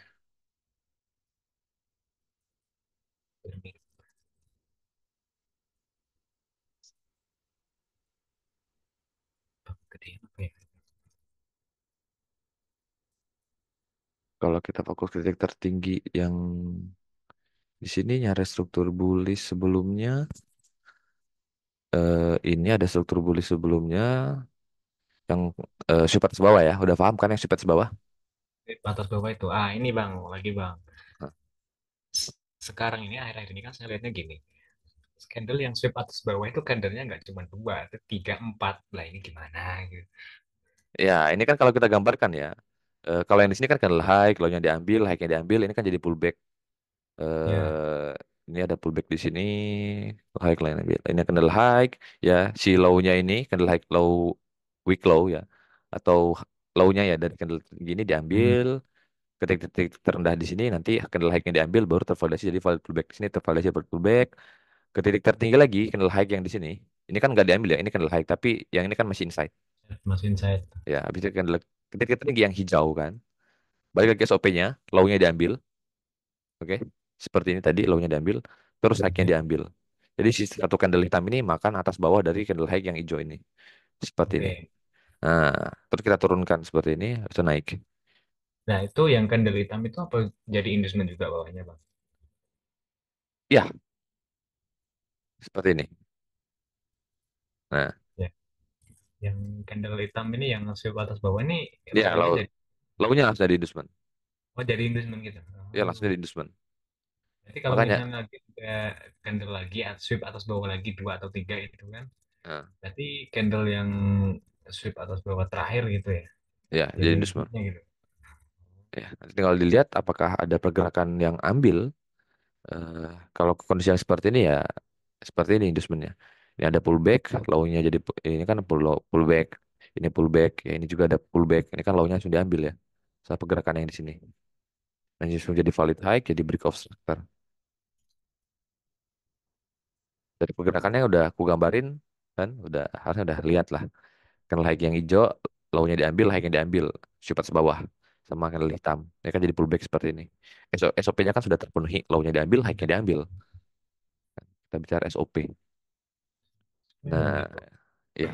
mirip gedean apa ya? Kalau kita fokus ke titik tertinggi yang di sini nyari struktur bullish sebelumnya, ini ada struktur bullish sebelumnya yang sweep atas bawah ya. Udah paham kan yang sweep atas bawah? Atas bawah itu. Ah, ini Bang, lagi Bang. Hah. Sekarang ini akhir-akhir ini kan saya lihatnya gini. Candle yang sweep atas bawah itu candlenya nggak cuma dua, itu tiga, empat. Lah ini gimana gitu. Ya, ini kan kalau kita gambarkan ya. Kalau yang di sini kan candle high, kalau yang diambil, high-nya diambil, ini kan jadi pullback. Ya, Ini ada pullback di sini, high line ambil. Ini candle high, ya si low-nya ini candle high low, weak low ya, atau low-nya ya dari candle gini hmm, diambil, ketik-ketik terendah di sini nanti candle high-nya diambil baru tervalidasi jadi valid pullback di sini tervalidasi valid pullback ke titik tertinggi lagi candle high yang di sini. Ini kan nggak diambil ya, ini candle high tapi yang ini kan masih inside. masih insight. Ya, habis itu candle ke titik tertinggi yang hijau kan. Balik lagi ke SOP-nya, low-nya diambil. Oke, seperti ini tadi low-nya diambil, terus high-nya Ya, diambil. Jadi si satu candle hitam ini makan atas bawah dari candle high yang hijau ini, seperti ini. oke. Nah, terus kita turunkan seperti ini, itu naik. Nah, itu yang candle hitam itu apa jadi inducement juga bawahnya, Bang? Ya, seperti ini. Nah, Ya, yang candle hitam ini yang sweep atas bawah ini ya logonya low, jadi low-nya langsung jadi inducement. oh jadi inducement gitu. Ya langsung Oh, jadi inducement. Jadi kalau Makanya, misalnya lagi ada candle lagi, sweep atas bawah lagi dua atau tiga itu kan, nah, berarti candle yang sweep atas bawah terakhir gitu ya, ya jadi jadi inducement. hitnya gitu. Ya, nanti tinggal dilihat apakah ada pergerakan yang ambil. Kalau kondisi yang seperti ini ya seperti ini inducementnya. Ini ada pullback, low-nya jadi ini kan pullback, ini pullback, ya ini juga ada pullback. Ini kan low-nya sudah diambil ya. Saat pergerakan yang di sini. Dan justru jadi valid high, jadi break of structure. Dari pergerakannya udah aku gambarin kan, udah harusnya udah lihat lah. Kan high yang hijau, low-nya diambil, high yang diambil, support bawah sama candle hitam. Ini kan jadi pullback seperti ini. SOP-nya kan sudah terpenuhi, low-nya diambil, high-nya diambil. Kita bicara SOP. Ini Nah, benar bro. ya,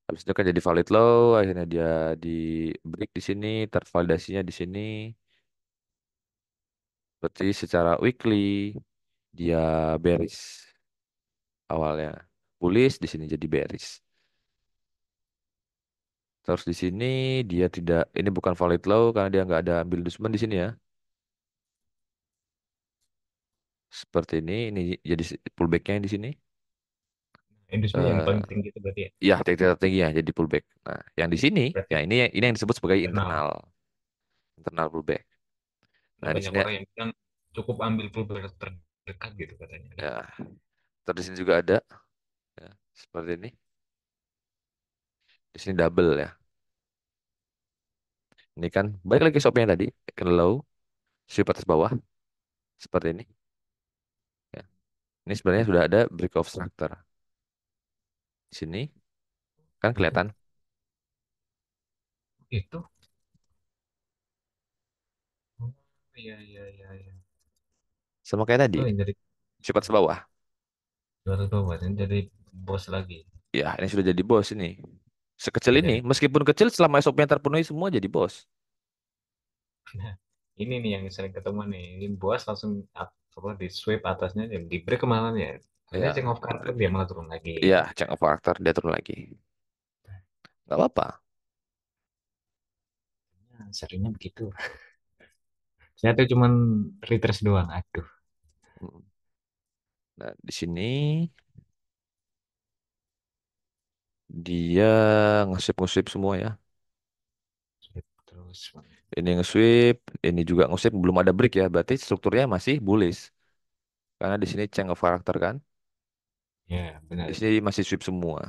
habis itu kan jadi valid low, akhirnya dia di break di sini, tervalidasinya di sini. Berarti secara weekly dia bearish awalnya. Bullish di sini jadi bearish. Terus di sini dia tidak, ini bukan valid low karena dia nggak ada ambil inducement di sini ya. Seperti ini jadi pullbacknya di sini. Industrinya yang Eh paling tinggi itu berarti ya, ya, titik tertinggi ya jadi pullback. Nah, yang di sini berarti ya ini yang disebut sebagai internal. internal pullback. Nah, Nah, di banyak sini orang yang bilang cukup ambil pullback terdekat gitu katanya kan. ya, terus di sini juga ada ya, seperti ini. Di sini double ya. Ini kan balik lagi shopnya tadi ke low, sweep atas bawah seperti ini. Ya. Ini sebenarnya sudah ada break of structure. Di sini kan Itu, kelihatan itu, oh, iya, iya, iya, iya. sama kayak tadi, Oh, yang dari sweep atas bawah. juara bawah, yang dari bos lagi. Ya, ini sudah jadi bos ini. Sekecil Udah ini, jadi. meskipun kecil selama SOP-nya terpenuhi semua jadi bos. Nah, ini nih yang sering ketemu nih. Ini bos langsung apa di sweep atasnya, di break kemana ya? Akhirnya Ya, change of karakter dia malah turun lagi. ya, change of character dia turun lagi. Nggak apa-apa. Nah, seringnya begitu. Saya tuh cuman retrace doang. Aduh, Hmm. Nah, di sini dia nge-sweep semua ya. sweep terus. Ini nge-sweep, ini juga nge-sweep belum ada break ya. Berarti strukturnya masih bullish. Karena di sini change of character kan. Ya, Di benar. sini masih sweep semua.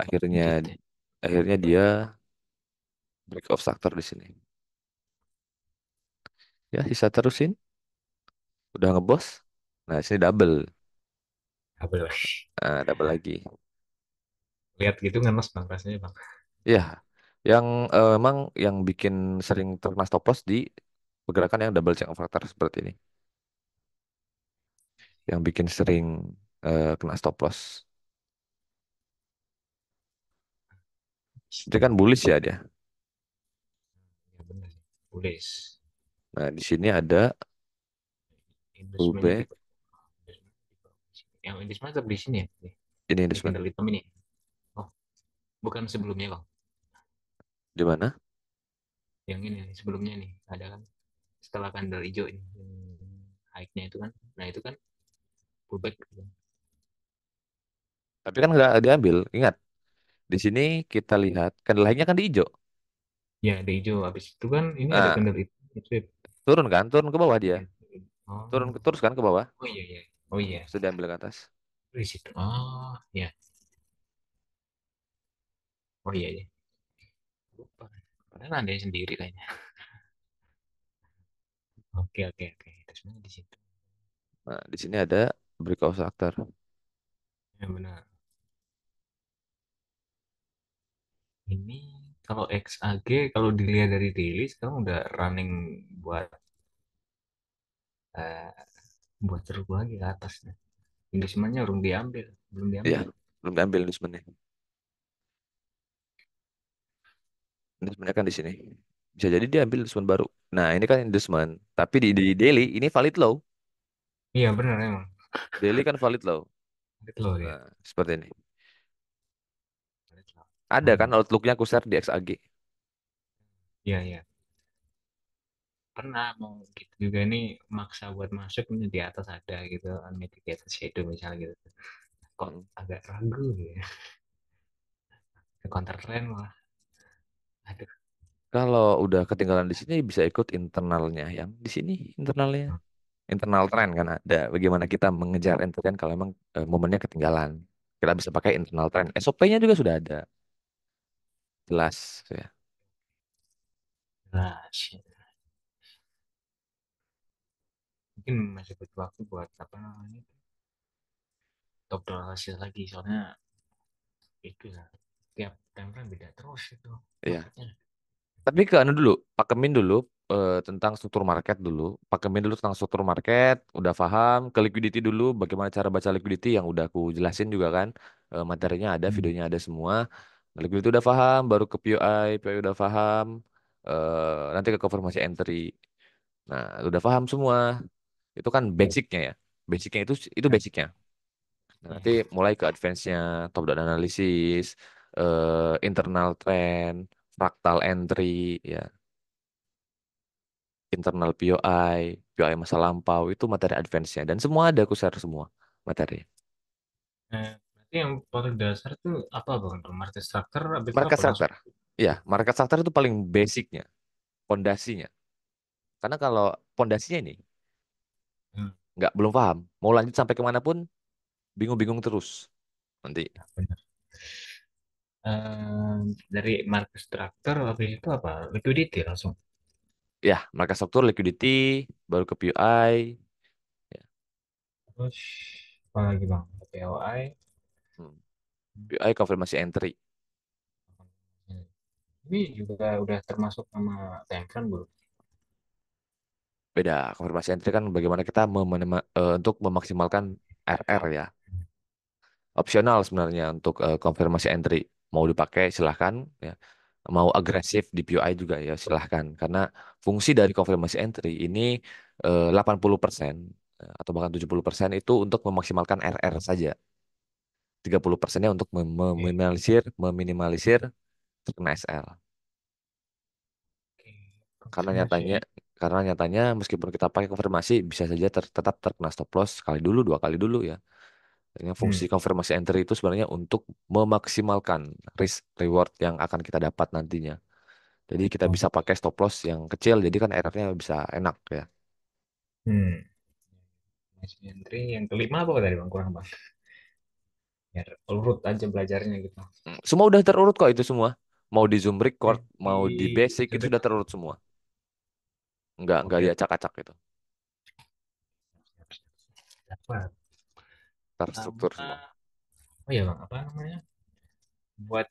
Akhirnya Gitu. akhirnya dia break of structure di sini. Ya, sisa terusin. Udah ngebos. Nah, sini double. Kabel. Nah, double lagi. Lihat gitu ngenes bang rasanya bang. Ya, yang emang yang bikin sering terkena stop loss di pergerakan yang double check of factor seperti ini. Yang bikin sering kena stop loss. Dia kan bullish ya dia. Ya benar. Tulis. Nah, di sini ada Indusemennya di pullback. bawah. Yang indusemen tetap di sini ya. Ini Ini inducement. candle hitam ini. Oh, bukan sebelumnya bang. Di mana? Yang ini sebelumnya nih. Ada kan setelah candle hijau ini. High-nya itu kan. Nah itu kan pullback. Tapi kan nggak diambil. Ingat, di sini kita lihat kan lainnya kan di hijau. Ya, ada hijau. Habis itu kan ini ada Nah, candle hitam. Sweep. turun kan? Turun ke bawah dia. Ya. Turun Oh, terus kan ke bawah. oh iya iya. Oh iya. Sudah diambil ke atas. Di situ. Oh iya. Oh iya iya. Lupa. Padahal ada sendiri kayaknya. Oke oke oke. Itu sebenarnya di situ. Nah, di sini ada breakout factor. Ya benar. Ini kalau XAG kalau dilihat dari daily sekarang udah running buat eh, buat seru lagi ke atas. Investmentnya belum diambil, belum Iya, diambil. belum diambil inducementnya. Inducementnya kan di sini. Bisa jadi dia ambil inducement baru. Nah, ini kan inducement. Tapi di daily ini valid low. Iya benar emang. Daily kan valid low. Valid loh dia. Nah, seperti ini. Valid loh. Ada kan Hmm. outlooknya aku share di XAG. Iya iya. pernah mau gitu juga nih, maksa buat masuk ini di atas ada gitu, unmitigated shadow misalnya gitu, kok Hmm. agak ragu ya, ke counter trend malah, aduh. Kalau udah ketinggalan di sini bisa ikut internalnya yang di sini internalnya. Internal trend kan ada. Bagaimana kita mengejar entertain kalau emang momennya ketinggalan. Kita bisa pakai internal trend. SOP-nya juga sudah ada. Jelas ya. Nah, shit. Mungkin masih butuh waktu buat apa namanya, top hasil lagi, soalnya itu ya, tiap timeline beda terus itu Iya. marketnya. Tapi ke anu dulu, pakemin dulu tentang struktur market dulu. Pakemin dulu tentang struktur market, udah paham. Ke liquidity dulu, bagaimana cara baca liquidity yang udah aku jelasin juga kan. Materinya ada, Hmm. videonya ada semua. Liquidity udah paham, baru ke POI, POI udah paham. Nanti ke konfirmasi entry. Nah, udah paham semua. Itu kan basicnya ya. Basicnya itu Ya, basicnya. Nah, ya. nanti mulai ke advance-nya, top down analysis, internal trend, fractal entry, ya internal POI, POI masa lampau itu materi advance-nya dan semua ada aku share semua materi. Berarti yang paling dasar tuh apa bang? Market structure, habis itu Market apa langsung? structure. Iya, market structure itu paling basicnya, pondasinya. Karena kalau pondasinya ini Hmm, nggak belum paham, mau lanjut sampai kemana pun bingung-bingung terus nanti. ya, benar. Eh, dari market structure habis itu apa? Liquidity langsung. Ya, market structure, liquidity, baru ke POI, ya. Terus apa lagi bang? POI. Hmm. POI konfirmasi entry. Ini juga udah termasuk sama time frame belum? Beda, konfirmasi entry kan bagaimana kita untuk memaksimalkan RR ya. Opsional sebenarnya untuk konfirmasi entry. Mau dipakai silahkan ya. Mau agresif di POI juga ya silahkan. Karena fungsi dari konfirmasi entry ini 80% atau bahkan 70% itu untuk memaksimalkan RR saja. 30%-nya untuk Oke, meminimalisir terkena SL. oke. Karena Konfirmasi nyatanya karena nyatanya meskipun kita pakai konfirmasi bisa saja tetap terkena stop loss sekali dulu, dua kali dulu ya. Yang fungsi hmm, konfirmasi entry itu sebenarnya untuk memaksimalkan risk reward yang akan kita dapat nantinya. Jadi kita bisa oke. pakai stop loss yang kecil, jadi kan errornya bisa enak ya. Hmm. Masih entry yang kelima apa tadi bang? Kurang bang. Biar urut aja belajarnya gitu. Semua udah terurut kok itu semua. Mau di Zoom record, mau di Di basic itu sudah Zebra. terurut semua. Nggak Oke. diacak-acak itu. Dapat. Terstruktur Sama, semua. oh ya bang, apa namanya? Buat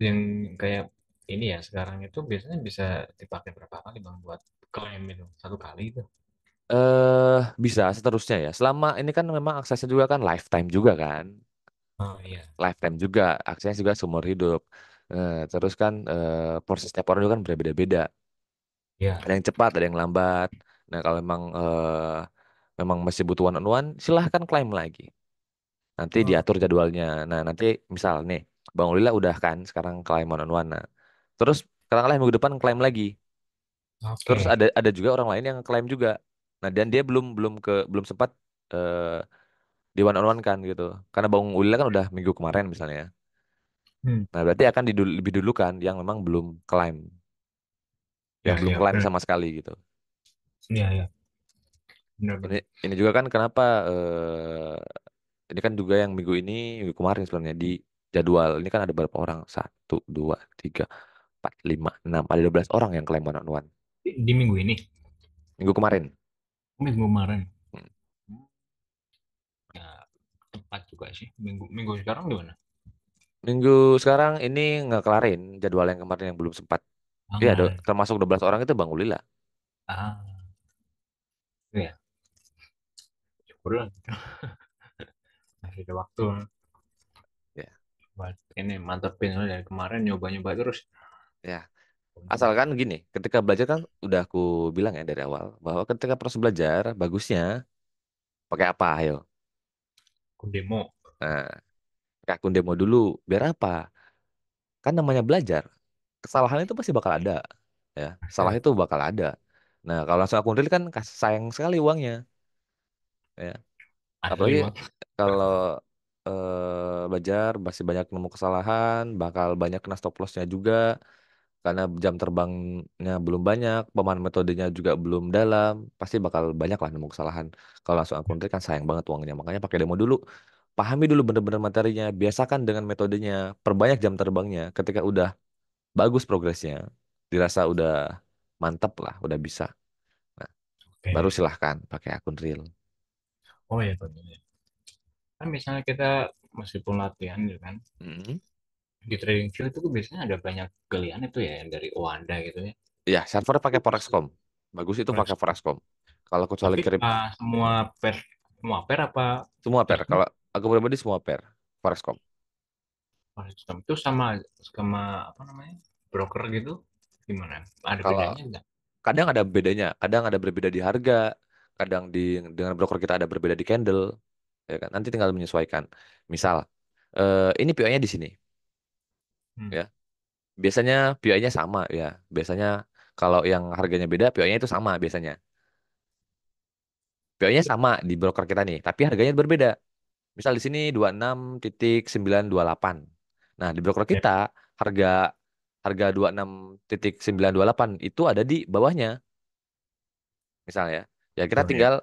yang kayak ini ya, sekarang itu biasanya bisa dipakai berapa kali bang buat klaim itu? Satu kali itu. Bisa seterusnya ya. Selama ini kan memang aksesnya juga kan lifetime juga kan. Oh iya. Lifetime juga, aksesnya juga seumur hidup. Terus kan proses setiap orang juga kan berbeda-beda. Ya. Ada yang cepat, ada yang lambat. Nah, kalau memang masih butuh one on one, silahkan klaim lagi. Nanti Oh, diatur jadwalnya. Nah, nanti misal nih, Bang Ulila udah kan sekarang klaim one on one. Nah, terus katakanlah minggu depan klaim lagi. Terus oke. ada juga orang lain yang klaim juga. Nah, dan dia belum belum sempat eh, di one on one kan gitu. Karena Bang Ulila kan udah minggu kemarin misalnya. Hmm. Nah, berarti akan lebih dulu kan yang memang belum klaim, yang Ya, belum ya, klaim benar. sama sekali gitu. Iya, ya. Ini Benar-benar. ini juga kan kenapa ini kan juga yang minggu kemarin sebenarnya di jadwal ini kan ada berapa orang? Satu, dua, tiga, empat, lima, enam. Ada 12 orang yang klaim one on one. Di minggu ini, Minggu kemarin. minggu kemarin. Hmm. Hmm. Ya, tepat juga sih. Minggu minggu sekarang di mana? Minggu sekarang ini ngekelarin jadwal yang kemarin yang belum sempat. Iya, Tangan. termasuk 12 orang itu Bang Ulila. Ah, itu ya. Syukurlah. Masih ada waktu Ya, buat ini mantepin dari kemarin nyoba-nyoba terus. ya. Untung Asalkan aja. gini, ketika belajar kan udah aku bilang ya dari awal bahwa ketika proses belajar bagusnya pakai apa, ayo. Aku demo. Nah, pakai akun demo dulu. Biar apa? Kan namanya belajar. Kesalahan itu pasti bakal ada, ya. Salah itu bakal ada. Nah, kalau langsung akun real kan sayang sekali uangnya, ya. Asli Apalagi bang. kalau belajar masih banyak nemu kesalahan, bakal banyak kena stop lossnya juga karena jam terbangnya belum banyak, pemahaman metodenya juga belum dalam, pasti bakal banyak lah nemu kesalahan. Kalau langsung akun real kan sayang banget uangnya, makanya pakai demo dulu. Pahami dulu bener-bener materinya, biasakan dengan metodenya, perbanyak jam terbangnya. Ketika udah bagus progresnya, dirasa udah mantap lah, udah bisa. Nah, baru Oke. silahkan pakai akun real. Oh ya benar. Kan misalnya kita meskipun latihan gitu kan, Mm. di trading view itu biasanya ada banyak galian itu ya yang dari Oanda gitu ya. Ya, server Itu pakai bisa Forex.com. Bagus itu pakai Forex.com. Forex.com. Kalau kecuali Tapi kirim semua pair apa semua pair. tergantung Kalau aku pribadi semua pair Forex.com. Forex.com itu sama sama apa namanya broker gitu gimana? Ada Kalau bedanya nggak? kadang ada bedanya, kadang ada berbeda di harga, kadang dengan broker kita ada berbeda di candle, ya kan? Nanti tinggal menyesuaikan. Misal, ini PO-nya di sini, Hmm. ya. Biasanya PO-nya sama, ya. Biasanya kalau yang harganya beda, PO-nya itu sama biasanya. PO-nya sama di broker kita nih, tapi harganya berbeda. Misal di sini 26.928. Nah, di broker Ya, kita harga harga 26.928 itu ada di bawahnya, misalnya. Ya kita betul ya. tinggal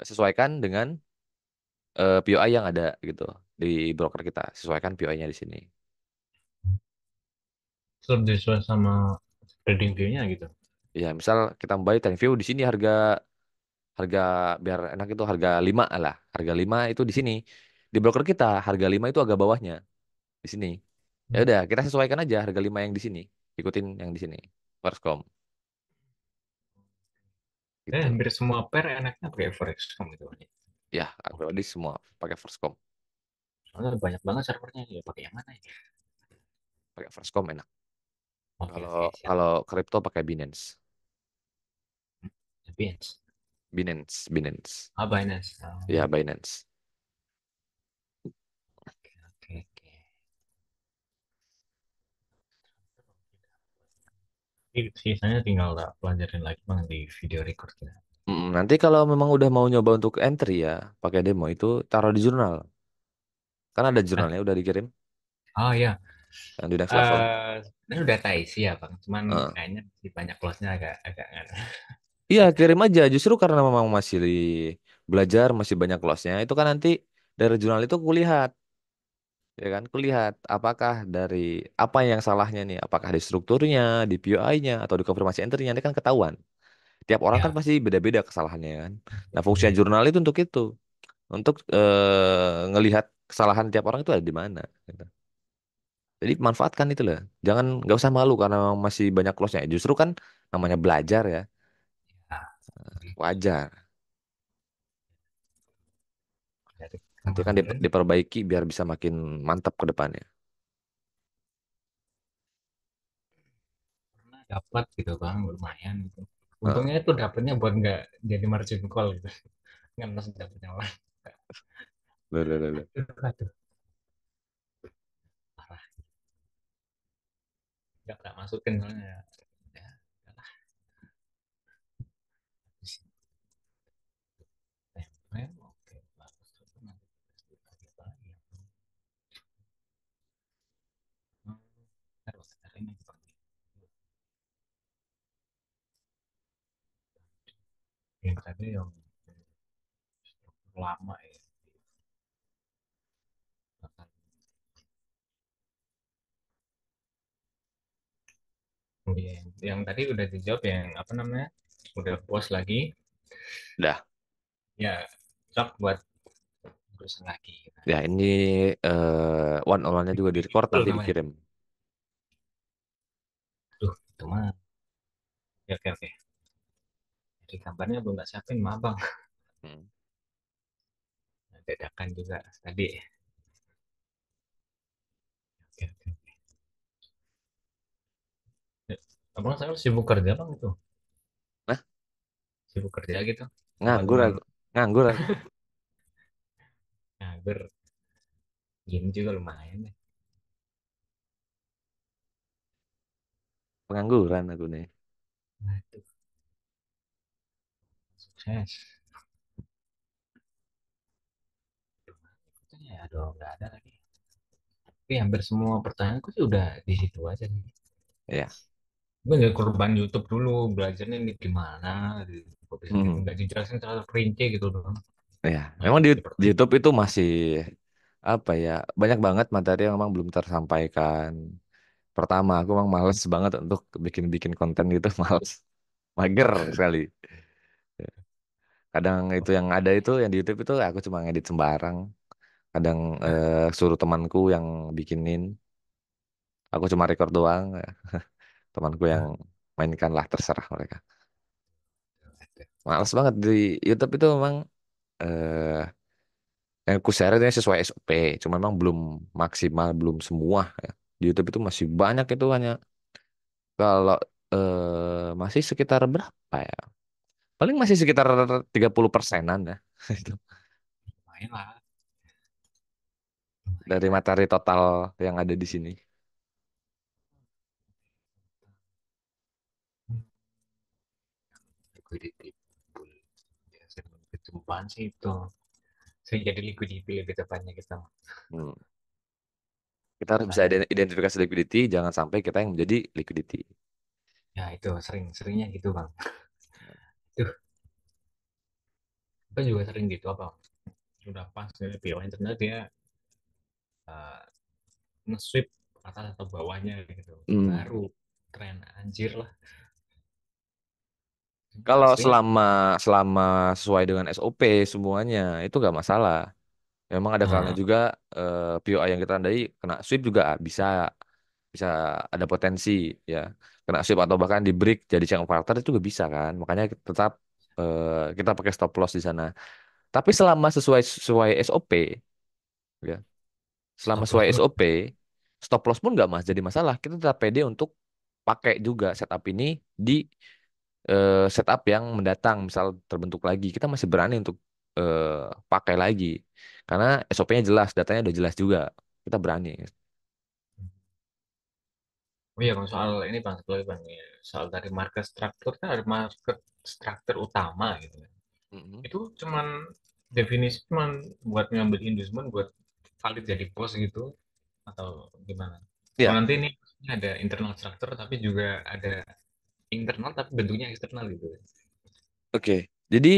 sesuaikan dengan POI yang ada gitu di broker kita. Sesuaikan POI-nya di sini. Terus disesuaikan sama trading view-nya gitu. Ya, misal kita buy view di sini harga harga biar enak itu harga 5 lah. Harga 5 itu di sini. Di broker kita harga 5 itu agak bawahnya di sini. Ya Hmm. udah, kita sesuaikan aja harga 5 yang di sini. Ikutin yang di sini. Perskom gitu. Hampir semua pair enaknya pakai Forex.com gitu kan. Ya. Ya, aku Oke. pribadi semua pakai Perskom. Soalnya banyak banget servernya ya pakai yang mana ya? Pakai Perskom enak. Oke Kalau oke siap. kalau kripto pakai Binance. Binance. Binance, Binance. Ah Binance. Ya, Binance. Oke oke oke. Jadi sisanya tinggal tak pelajarin lagi bang di video record kita. Nanti kalau memang udah mau nyoba untuk entry ya, pakai demo itu taruh di jurnal. Kan ada Hah? jurnalnya udah dikirim Oh ya, yang di next level. ini udah tak isi ya bang. Cuman Heeh. kayaknya di banyak close-nya agak agak nggak. Iya, kirim aja. Justru karena memang masih belajar, masih banyak loss-nya. Itu kan nanti dari jurnal itu kulihat, ya kan? Kulihat apakah dari apa yang salahnya nih? Apakah di strukturnya, di POI-nya, atau di konfirmasi entry-nya? Ini kan ketahuan. Tiap orang kan Ya, pasti beda-beda kesalahannya kan. Nah, fungsinya iya. jurnal itu untuk itu, untuk ngelihat kesalahan tiap orang itu ada di mana. Gitu. Jadi manfaatkan itu lah. Jangan nggak usah malu karena memang masih banyak loss-nya. Justru kan namanya belajar ya, Ya, wajar. dari Nanti kan kemarin diperbaiki biar bisa makin mantap ke depannya. pernah dapat gitu bang, lumayan gitu. Heeh. Untungnya itu dapatnya buat nggak jadi margin call gitu. Nggak langsung dapatnya orang. Loh, loh, loh, loh. Aduh, parah. Nggak pernah masukin soalnya. Ya, udahlah. Oke, bagus. Nanti kita lagi. Hmm, terus hari ini yang tadi yang lama ya. Yang tadi udah dijawab yang apa namanya? Udah post lagi. Dah, Ya, sok buat urusan lagi. ya ini one on one-nya juga Bikin direcord full nanti namanya. dikirim. Duh, itu mah. Ya, oke, oke. Jadi kabarnya belum tak siapin, maaf bang. Hmm. Dadakan juga tadi. Oke, oke. Ya, abang saya sibuk kerja bang itu. Nah, Sibuk kerja gitu. Apa nganggur cuman aku. Nganggur aku. nganggur. Gini juga lumayan deh. Pengangguran aku nih. Waduh. Sukses. Ya, aduh, nggak ada lagi. Tapi hampir semua pertanyaanku sih udah di situ aja nih. Ya. Gue jadi korban YouTube dulu, belajarnya ini gimana, kok bisa gitu, Hmm. nggak dijelasin terlalu perinci gitu doang. Ya, Nah, memang di seperti YouTube itu masih apa ya, banyak banget materi yang memang belum tersampaikan. Pertama, aku memang males banget untuk bikin-bikin konten gitu, males, mager sekali. Kadang itu yang ada itu yang di YouTube itu aku cuma ngedit sembarang. Kadang suruh temanku yang bikinin, aku cuma record doang. Ya. Temanku yang mainkan lah, terserah mereka. Males banget di YouTube itu memang eh yang ku share itu sesuai SOP, cuma memang belum maksimal, belum semua ya. Di YouTube itu masih banyak itu hanya kalau masih sekitar berapa ya? Paling masih sekitar 30%-an ya. Itu main lah, dari lumayan. materi total yang ada di sini. Liquidity pool. Ya, sering ketumpahan sih itu. Sering jadi liquidity lebih tepatnya kita. Hmm. Kita harus bisa Banyak. identifikasi liquidity, jangan sampai kita yang menjadi liquidity. Ya itu sering-seringnya gitu bang. Tuh, kita juga sering gitu apa? Sudah pas dari PO internet dia uh, nge-sweep atas atau bawahnya gitu. Hmm. Baru tren anjir lah. Kalau Aslinya selama selama sesuai dengan SOP semuanya itu nggak masalah. Memang ada kalanya nah, juga POI yang kita tandai kena sweep juga bisa bisa ada potensi ya kena sweep atau bahkan di break jadi channel partner itu juga bisa kan. Makanya tetap kita pakai stop loss di sana. Tapi selama sesuai sesuai SOP ya, selama stop sesuai loss. SOP stop loss pun nggak jadi masalah. Kita tetap pede untuk pakai juga setup ini di setup yang mendatang, misal terbentuk lagi, kita masih berani untuk pakai lagi. Karena SOP-nya jelas, datanya udah jelas juga. Kita berani. Oh iya bang, soal ini bang, satu lagi bang, ya. Soal dari market structure kan ada market structure utama gitu kan. Mhm. Itu cuman definisi cuman buat ngambil inducement buat valid jadi bos gitu atau gimana? Oh Ya, nanti ini ada internal structure tapi juga ada internal tapi bentuknya eksternal gitu. oke. Jadi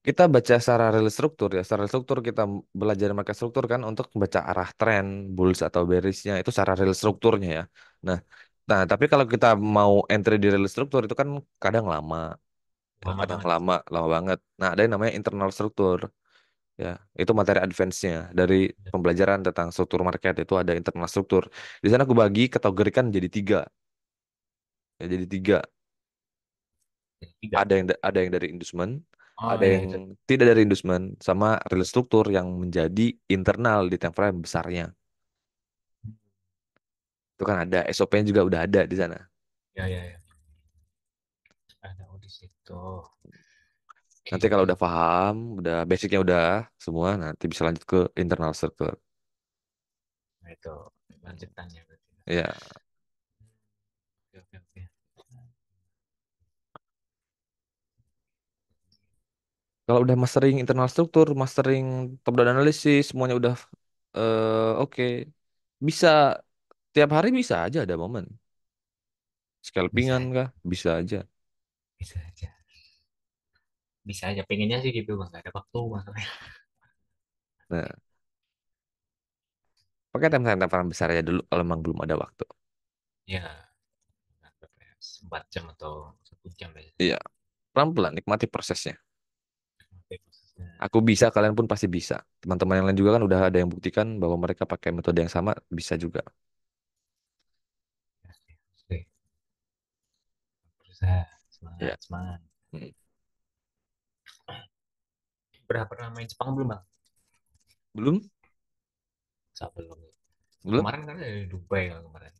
kita baca secara real struktur ya. Secara real struktur kita belajar market struktur kan untuk membaca arah tren bulls atau bearishnya itu secara real strukturnya ya. Nah, tapi kalau kita mau entry di real struktur itu kan kadang lama, ya, Lama kadang banget. lama, lama banget. Nah, ada yang namanya internal struktur. Ya, itu materi advance-nya dari pembelajaran tentang struktur market itu ada internal struktur. Di sana aku bagi kategorikan jadi tiga. Ya, jadi tiga. Jadi tiga. Ada yang dari inducement, Oh ada iya yang itu. tidak dari inducement, sama real struktur yang menjadi internal di time frame besarnya. Itu kan ada SOP-nya juga udah ada di sana. Ya ya ya. Ada oh, di situ. Nanti kalau Oke. udah paham, udah basicnya udah semua, nanti bisa lanjut ke internal struktur. Nah itu lanjutannya berarti. Ya, Oke oke oke. kalau udah mastering internal struktur, mastering top down analysis, semuanya udah oke. Bisa tiap hari bisa aja ada momen. Bisa Scalpingan kah? Bisa aja. bisa aja. Bisa aja pengennya sih gitu bang, gak ada waktu masalahnya. Nah, pakai time-time besar ya dulu kalau memang belum ada waktu. Ya, berapa ya? 4 jam atau 1 jam biasanya. Iya, pelan-pelan nikmati prosesnya. Oke, prosesnya. Aku bisa, kalian pun pasti bisa. Teman-teman yang lain juga kan udah ada yang buktikan bahwa mereka pakai metode yang sama, bisa juga. Oke, berusaha. Iya. Semangat, semangat. Hmm. Berapa pernah main Jepang belum bang? Belum? Sebelum. Belum? Kemarin kan dari Dubai kan kemarin.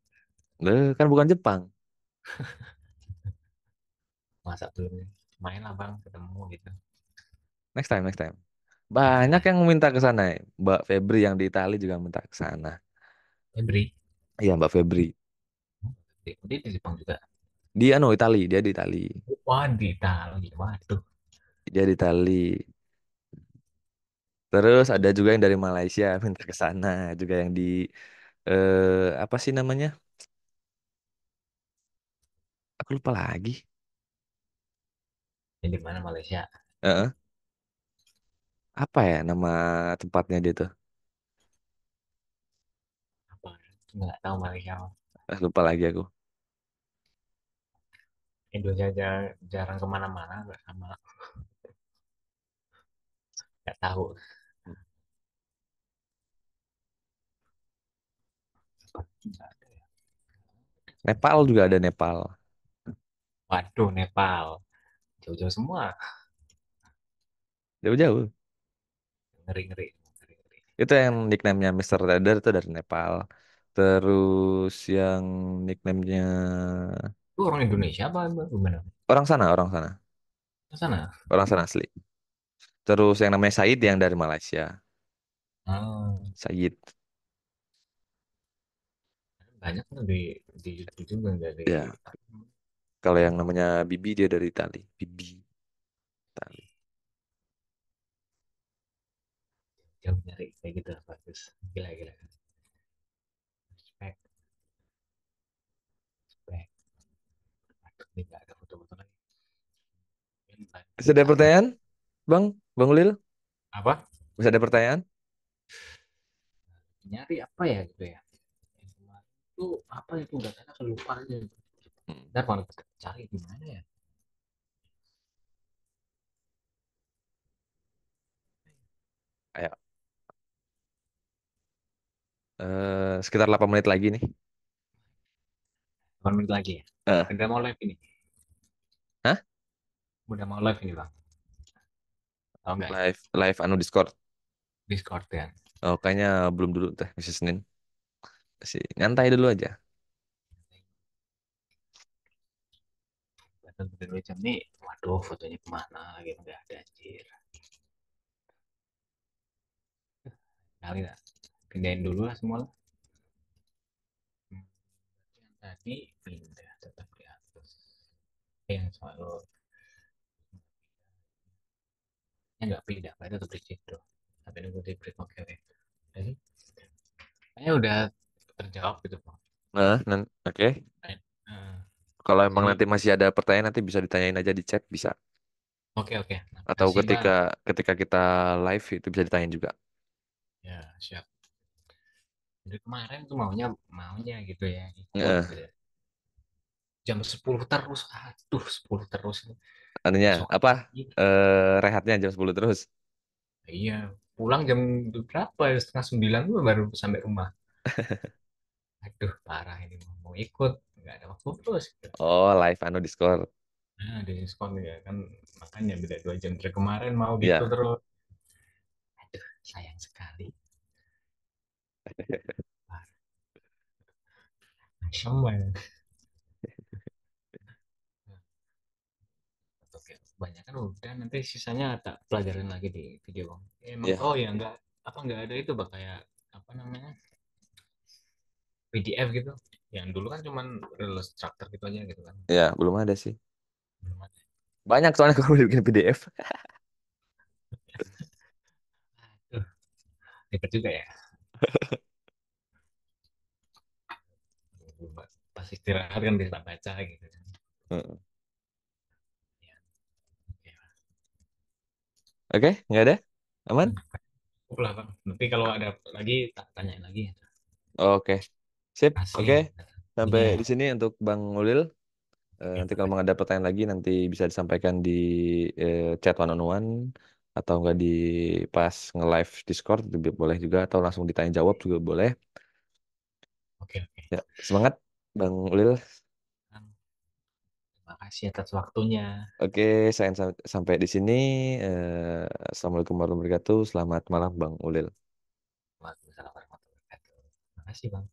Kan bukan Jepang. Masa belum main lah bang, ketemu gitu. Next time, next time. Next Banyak time. yang minta ke sana. Ya. Mbak Febri yang di Itali juga minta ke sana. Febri. Iya, Mbak Febri. Dia di Jepang juga. Dia no Itali, dia di Itali. Wah, di Itali. Waduh, Dia di Itali. Terus ada juga yang dari Malaysia minta ke sana, juga yang di apa sih namanya? Aku lupa lagi. ini di mana Malaysia? Heeh. Apa ya nama tempatnya dia tuh? Apa? Nggak tahu Malaysia. Lupa lagi aku. Indonesia jarang kemana-mana, nggak sama, nggak tahu. Nggak ada ya. Nepal juga ada Nepal. Waduh, Nepal. Jauh-jauh semua. Jauh-jauh. Ngeri-ngeri. Ngeri-ngeri. Itu yang nicknamenya Mister Radar itu dari Nepal. Terus yang nicknamenya Itu orang Indonesia apa gimana? orang sana, orang sana, Ke sana? orang sana asli. Terus yang namanya Said yang dari Malaysia, Hmm, Said. banyak tuh di YouTube juga dari Ya, kalau yang namanya Bibi dia dari Itali. Bibi, Itali. jauh nyari kayak gitu bagus. Gila gila. Respect, respect. Aduh, ini nggak ada foto-foto lagi. Ini Bisa banyak ada cari. pertanyaan, Bang? Bang Ulil? Apa? Bisa ada pertanyaan? Nyari apa ya gitu ya? Yang kemarin itu apa itu nggak ada kelupa aja. Hmm. Ntar kalau kita cari di mana ya? Ayo. Sekitar 8 menit lagi nih. 8 menit lagi ya. Eh, Udah mau live ini. Hah? Udah mau live ini bang. Tahu nggak ya? Live, live anu Discord. Discord ya. Oh, kayaknya belum dulu teh, masih Senin. Masih nyantai dulu aja. Betul betul jam nih. Waduh, fotonya kemana lagi nggak ada anjir. Kali lah. Pindahin dulu lah semua lah. Hmm, yang tadi pindah tetap di atas. Yang selalu yang nggak pindah, itu tetap di situ. Tapi nunggu di break. Oke oke. Jadi kayaknya udah terjawab gitu bang. Oke. Nah, Kalau emang jadi nanti masih ada pertanyaan nanti bisa ditanyain aja di chat bisa. oke oke. Nah, Atau makasih ketika bang. ketika kita live itu bisa ditanyain juga. Ya siap. Jadi kemarin tuh maunya maunya gitu ya ikut Heeh. gitu. Jam 10 terus. Aduh 10 terus. Anunya Besok apa? lagi. Rehatnya jam 10 terus. Iya, pulang jam berapa ya? Setengah 9 gua baru sampai rumah. Aduh, parah ini mau ikut. Nggak ada waktu terus. Gitu. Oh, live anu Discord. Nah, di diskon ya kan. Makanya beda 2 jam dari kemarin mau gitu Ya. terus. Aduh, sayang sekali. Parah. Semua ya. Oke, banyak kan udah nanti sisanya tak pelajarin lagi di video. Emang Ya. oh ya nggak apa nggak ada itu bak kayak apa namanya PDF gitu. Yang dulu kan cuman Illustrator gitu aja gitu kan. Ya, belum ada sih. Belum ada. Banyak soalnya kalau bikin PDF. Aduh, ribet juga ya. Pas istirahat kan bisa baca gitu kan. Heeh. Ya, oke. Oke, nggak ada? Aman? Cukup lah bang. Nanti kalau ada lagi tak tanyain lagi. Oke. Sip. Kasih Oke. ini Sampai ya. di sini untuk Bang Ulil. Oke, Nanti kalau makasih. mau ada pertanyaan lagi nanti bisa disampaikan di chat one on one atau enggak di pas nge-live Discord juga boleh juga atau langsung ditanya jawab juga boleh. Oke, oke. Ya, semangat Bang Ulil. Bang, terima kasih atas waktunya. Oke, saya sampai di sini. Assalamualaikum warahmatullahi wabarakatuh. Selamat malam Bang Ulil. Waalaikumsalam warahmatullahi wabarakatuh. Terima kasih bang.